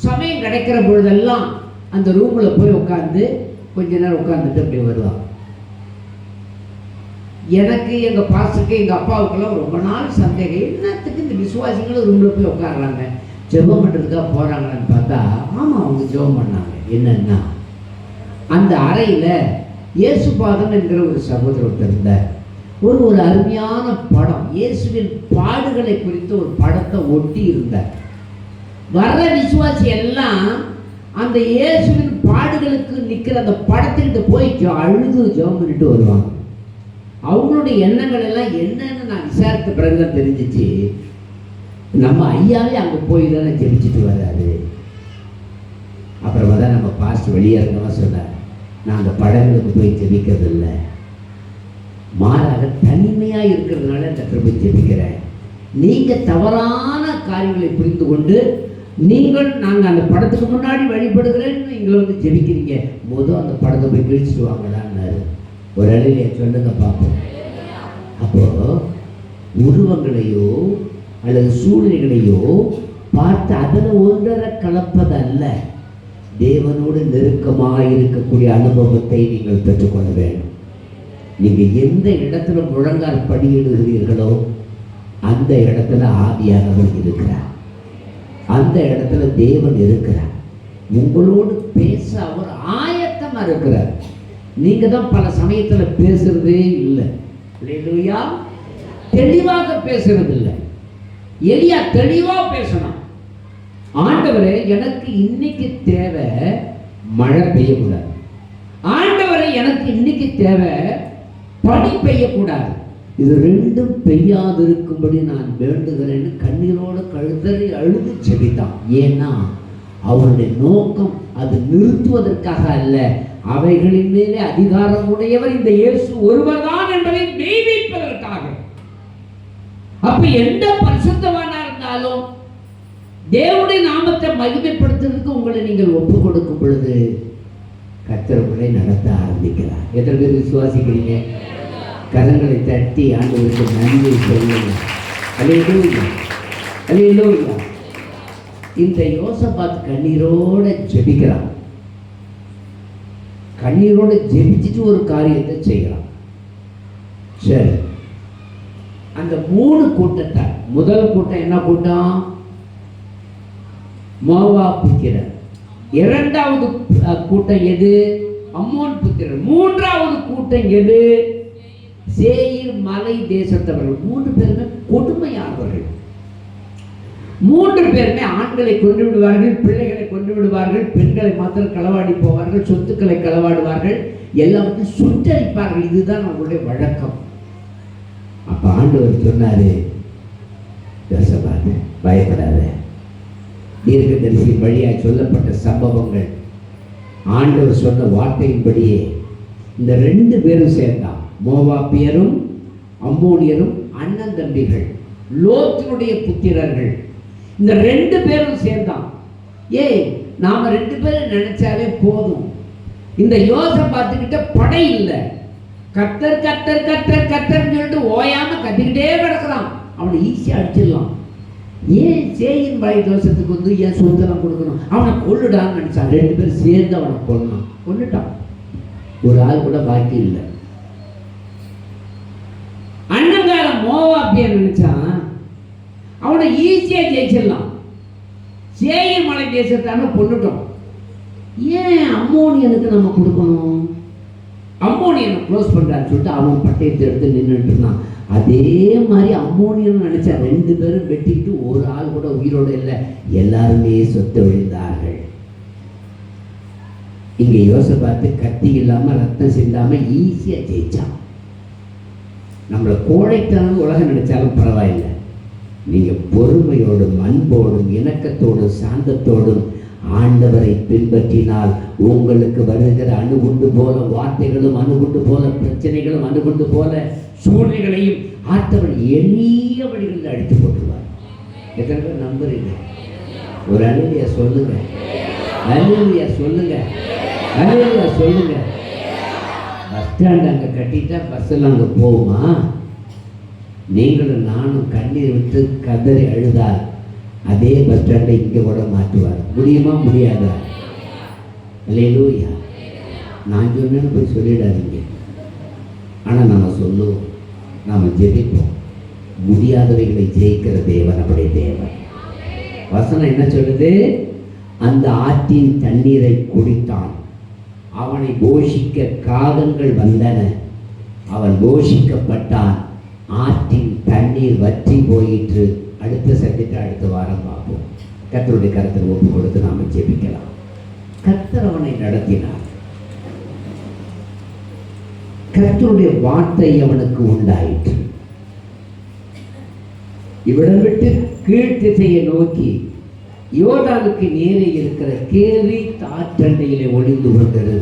சமயம் கிடைக்கிற பொழுதெல்லாம் அந்த ரூம்ல போய் உட்காந்து கொஞ்ச நேரம் உட்காந்துட்டு அப்படியே வருவாங்க. எனக்கு, எங்க பாஸ்டருக்கு, எங்க அப்பாவுக்கெல்லாம் ரொம்ப நாள் சந்தேகம், என்னத்துக்கு இந்த விசுவாசிகளும் ரூம்ல போய் உட்காடுறாங்க, ஜெபம் பண்ணுறதுக்காக போகிறாங்கன்னு பார்த்தா, ஆமாம் அவங்க ஜெபம் பண்ணாங்க. என்னன்னா, அந்த அறையில் இயேசுபாதன் என்கிற ஒரு சகோதரர் இருந்தார். ஒரு அருமையான படம், இயேசுவின் பாடுகளை குறித்த ஒரு படத்தை ஒட்டி இருந்தார். வர்ற விசுவாசி எல்லாம் அந்த இயேசுவின் பாடுகளுக்கு நிற்கிற அந்த படத்திற்கு போய் அழுது ஜெபம் பண்ணிட்டு வருவாங்க. அவங்களுடைய எண்ணங்கள் எல்லாம் என்னன்னு நான் விசாரித்த பிறகுதான் தெரிஞ்சிச்சு, நம்ம ஐயாவே அங்கே போய் தானே ஜெபிச்சுட்டு வர்றாரு. அப்புறமா தான் நம்ம பாஸ்ட் வெளியே இருந்தவங்க சொன்னார், நான் அந்த படங்களுக்கு போய் ஜெபிக்கிறது இல்லை, மாறாக தனிமையாக இருக்கிறதுனால இந்த போய் ஜெபிக்கிறேன். நீங்கள் தவறான காரியங்களை புரிந்து கொண்டு நாங்கள் அந்த படத்துக்கு முன்னாடி வழிபடுகிறேன்னு எங்களை வந்து ஜெபிக்கிறீங்க, அந்த படத்தை போய் கிழிச்சிட்டு வாங்கடான்னாரு. ஒரு அழிலையை சொல்லுங்க பார்ப்போம். அப்போ உருவங்களையோ அல்லது சூழ்நிலைகளையோ பார்த்து அதில் ஒன்றரை கலப்பதல்ல, தேவனோடு நெருக்கமாக இருக்கக்கூடிய அனுபவத்தை நீங்கள் பெற்றுக்கொள்ள வேண்டும். நீங்கள் எந்த இடத்துல முழங்கால் படியிடுகிறீர்களோ அந்த இடத்துல ஆவியானவர் இருக்கிறார், அந்த இடத்துல தேவன் இருக்கிறார், உங்களோடு பேச அவர் ஆயத்தமாக இருக்கிறார். நீங்க தான் பல சமயத்துல பேசுறதே இல்லை, அல்லேலூயா, தெளிவாக பேசுறது இல்லை. எலியா தெளிவா பேசணும். ஆண்டவரே, எனக்கு இன்னைக்கு தேவை மழை பெய்யக்கூடாது, ஆண்டவரே எனக்கு இன்னைக்கு தேவை பனி பெய்யக்கூடாது, இது ரெண்டும் பெய்யாதிருக்கும்படி நான் வேண்டுகிறேன்னு கண்ணீரோடு கழுதறி அழுது செபித்தான். ஏன்னா அவருடைய நோக்கம் அது நிறுத்துவதற்காக அல்ல, அவைகளின் மேலே அதிகாரம் உடையவர் இந்த இயேசு ஒருவர் தான் என்பதை மெய்ப்பிப்பதற்காக. அப்ப எந்த பரிசுத்தவானா இருந்தாலும் தேவனுடைய நாமத்தை மகிமைப்படுத்துவதற்கு உங்களை நீங்கள் ஒப்பு கொடுக்கும் பொழுது கர்த்தர் உங்களை நடத்த ஆரம்பிக்கிறார். எத்தனை பேர் விசுவாசிக்கிறீங்க? கரங்களை தட்டி ஆண்டவருக்கு நன்றி சொல்லுங்க. அல்லேலூயா, அல்லேலூயா. இந்த யோசபாத் கண்ணீரோட ஜெபிக்கிறான். கண்ணீரோட ஜெபிச்சுட்டு ஒரு காரியத்தை செய்யலாம். சரி, அந்த 3 கூட்டத்தார், முதல் கூட்டம் என்ன கூட்டம்? மோவாப் புத்திரர். இரண்டாவது கூட்டம் எது? அம்மோன் புத்திரர். மூன்றாவது கூட்டம் எது? சேயீர் மலை தேசத்தவர்கள். 3 பேருமே கொடுமையானவர்கள். 3 பேருமே ஆண்களை கொண்டு விடுவார்கள், பிள்ளைகளை கொண்டு விடுவார்கள், பெண்களை மாத்திரம் களவாடி போவார்கள், சொத்துக்களை களவாடுவார்கள், எல்லாத்தையும் சுட்டரிப்பார்கள். இதுதான் அவங்களுடைய வழக்கம். அப்ப ஆண்டவர் சொன்னாரு, யோசபாத் பயப்படாத. தீர்க்கதரிசி வழியாய் சொல்லப்பட்ட சம்பவங்கள், ஆண்டவர் சொன்ன வார்த்தையின்படியே இந்த 2 பேரும் சேர்ந்தான். மோவாபியரும் அம்மோனியரும் அண்ணன் தம்பிகள், லோத்தினுடைய புத்திரர்கள். இந்த 2 பேரும் சேர்ந்தான். நாம 2 பேரும் நினைச்சாலே போதும். இந்த யோசபாத்துக்கிட்ட படை இல்லை. கத்தர் கத்தர் கத்தர் கத்தர்ன்னு சொல்லிட்டு ஓயாம கத்திக்கிட்டே கிடக்குறான். அவனை ஈஸியா அடிச்சிடலாம். ஏன் சேயின் மலை தேசத்துக்கு வந்து ஏன் சொந்தம் கொடுக்கணும்? அவனை கொல்லுடான்னு நினைச்சான். 2 பேரும் சேர்ந்து அவனை கொல்லுட்டான். ஒரு ஆள் கூட பாக்கி இல்லை. அண்ணங்கார மோவாபிய நினைச்சான் அவனை ஈஸியா ஜெயிச்சிடலாம். சேயின் மலை தேசத்தான கொல்லுட்டோம். ஏன் அம்மோனியனுக்கு நம்ம கொடுக்கணும்? அம்மோனியனை க்ளோஸ் பண்றான்னு சொல்லிட்டு அவன் பட்டயத்தை எடுத்து நின்றுட்டு இருந்தான். அதே மாதிரி அம்மோனியன் நினைச்சா 2 பேரும் வெட்டிட்டு ஒரு ஆள் கூட உயிரோடு இல்லை. எல்லாருமே சொத்து விழுந்தார்கள். இங்க யோசபாத்து கத்தி இல்லாம ரத்தம் சிந்தாம ஈஸியா ஜெயிச்சான். நம்மளை கோழைத்தனம் உலகம் நினைச்சாலும் பரவாயில்லை. நீங்க பொறுமையோடும் அன்போடும் இணக்கத்தோடும் சாந்தத்தோடும் ஆண்டவரை பின்பற்றினால் உங்களுக்கு வருகிற அணுகுண்டு போல வார்த்தைகளும், அணுகுண்டு போல பிரச்சனைகளும், அணுகுண்டு போல சூழ்நிலைகளையும் ஆண்டவர் எளிய வழிகளில் அடித்து போட்டுருவார். எத்தனை பேர் நம்புறீங்க? ஒரு அழுவியா சொல்லுங்க, அழுவியா சொல்லுங்க, அழுவியா சொல்லுங்க. பஸ் ஸ்டாண்ட் அங்கே கட்டிட்டா பஸ் எல்லாம் அங்கே போகுமா? நீங்களும் நானும் கண்ணீர் விட்டு கதறி அழுதால் அதே பஸ் ஸ்டாண்டை இங்கே கூட மாற்றுவார். முடியுமா? முடியாதா? அல்லேலூயா. நான் சொன்னேன்னு போய் சொல்லிடாதீங்க. ஆனால் நம்ம சொல்லுவோம், நாம் ஜெபிப்போம். முடியாதவைகளை ஜெயிக்கிற தேவன் நம்முடைய தேவன். வசனம் என்ன சொல்லுது? அந்த ஆற்றின் தண்ணீரை குடித்தான், அவனை போஷிக்க காகங்கள் வந்தன, அவன் போஷிக்கப்பட்டான், ஆற்றின் தண்ணீர் வற்றி போயிற்று. அடுத்த சப்ஜெக்ட் அடுத்த வாரம் பார்ப்போம். கர்த்தருடைய கருத்தில் ஒப்பு கொடுத்து நாம ஜெபிக்கலாம். கர்த்தர் அவனை நடத்தினார். கர்த்தருடைய வார்த்தை அவனுக்கு உண்டாயிற்று. இவ்விடம் விட்டு கீழ் திசையை நோக்கி யோர்தானுக்கு நேரே இருக்கிற கேரீத் ஆற்றண்டையிலே ஒளிந்து கொண்டது.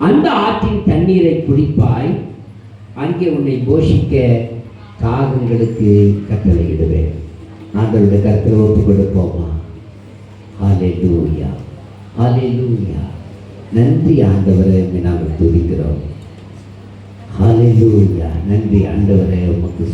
அந்த ஆற்றின் தண்ணீரை குடிப்பாய், அங்கே உன்னை போஷிக்க காகங்களுக்கு கட்டளையிடுவேன். ஆண்டவருடைய கருத்தில் ஒப்பு கொடுப்போமா? ஹalleluya ஹalleluya. நன்றி ஆண்டவரே, நாங்கள் துதிக்கிறோம். ஹalleluya. நன்றி ஆண்டவரே, உமக்கு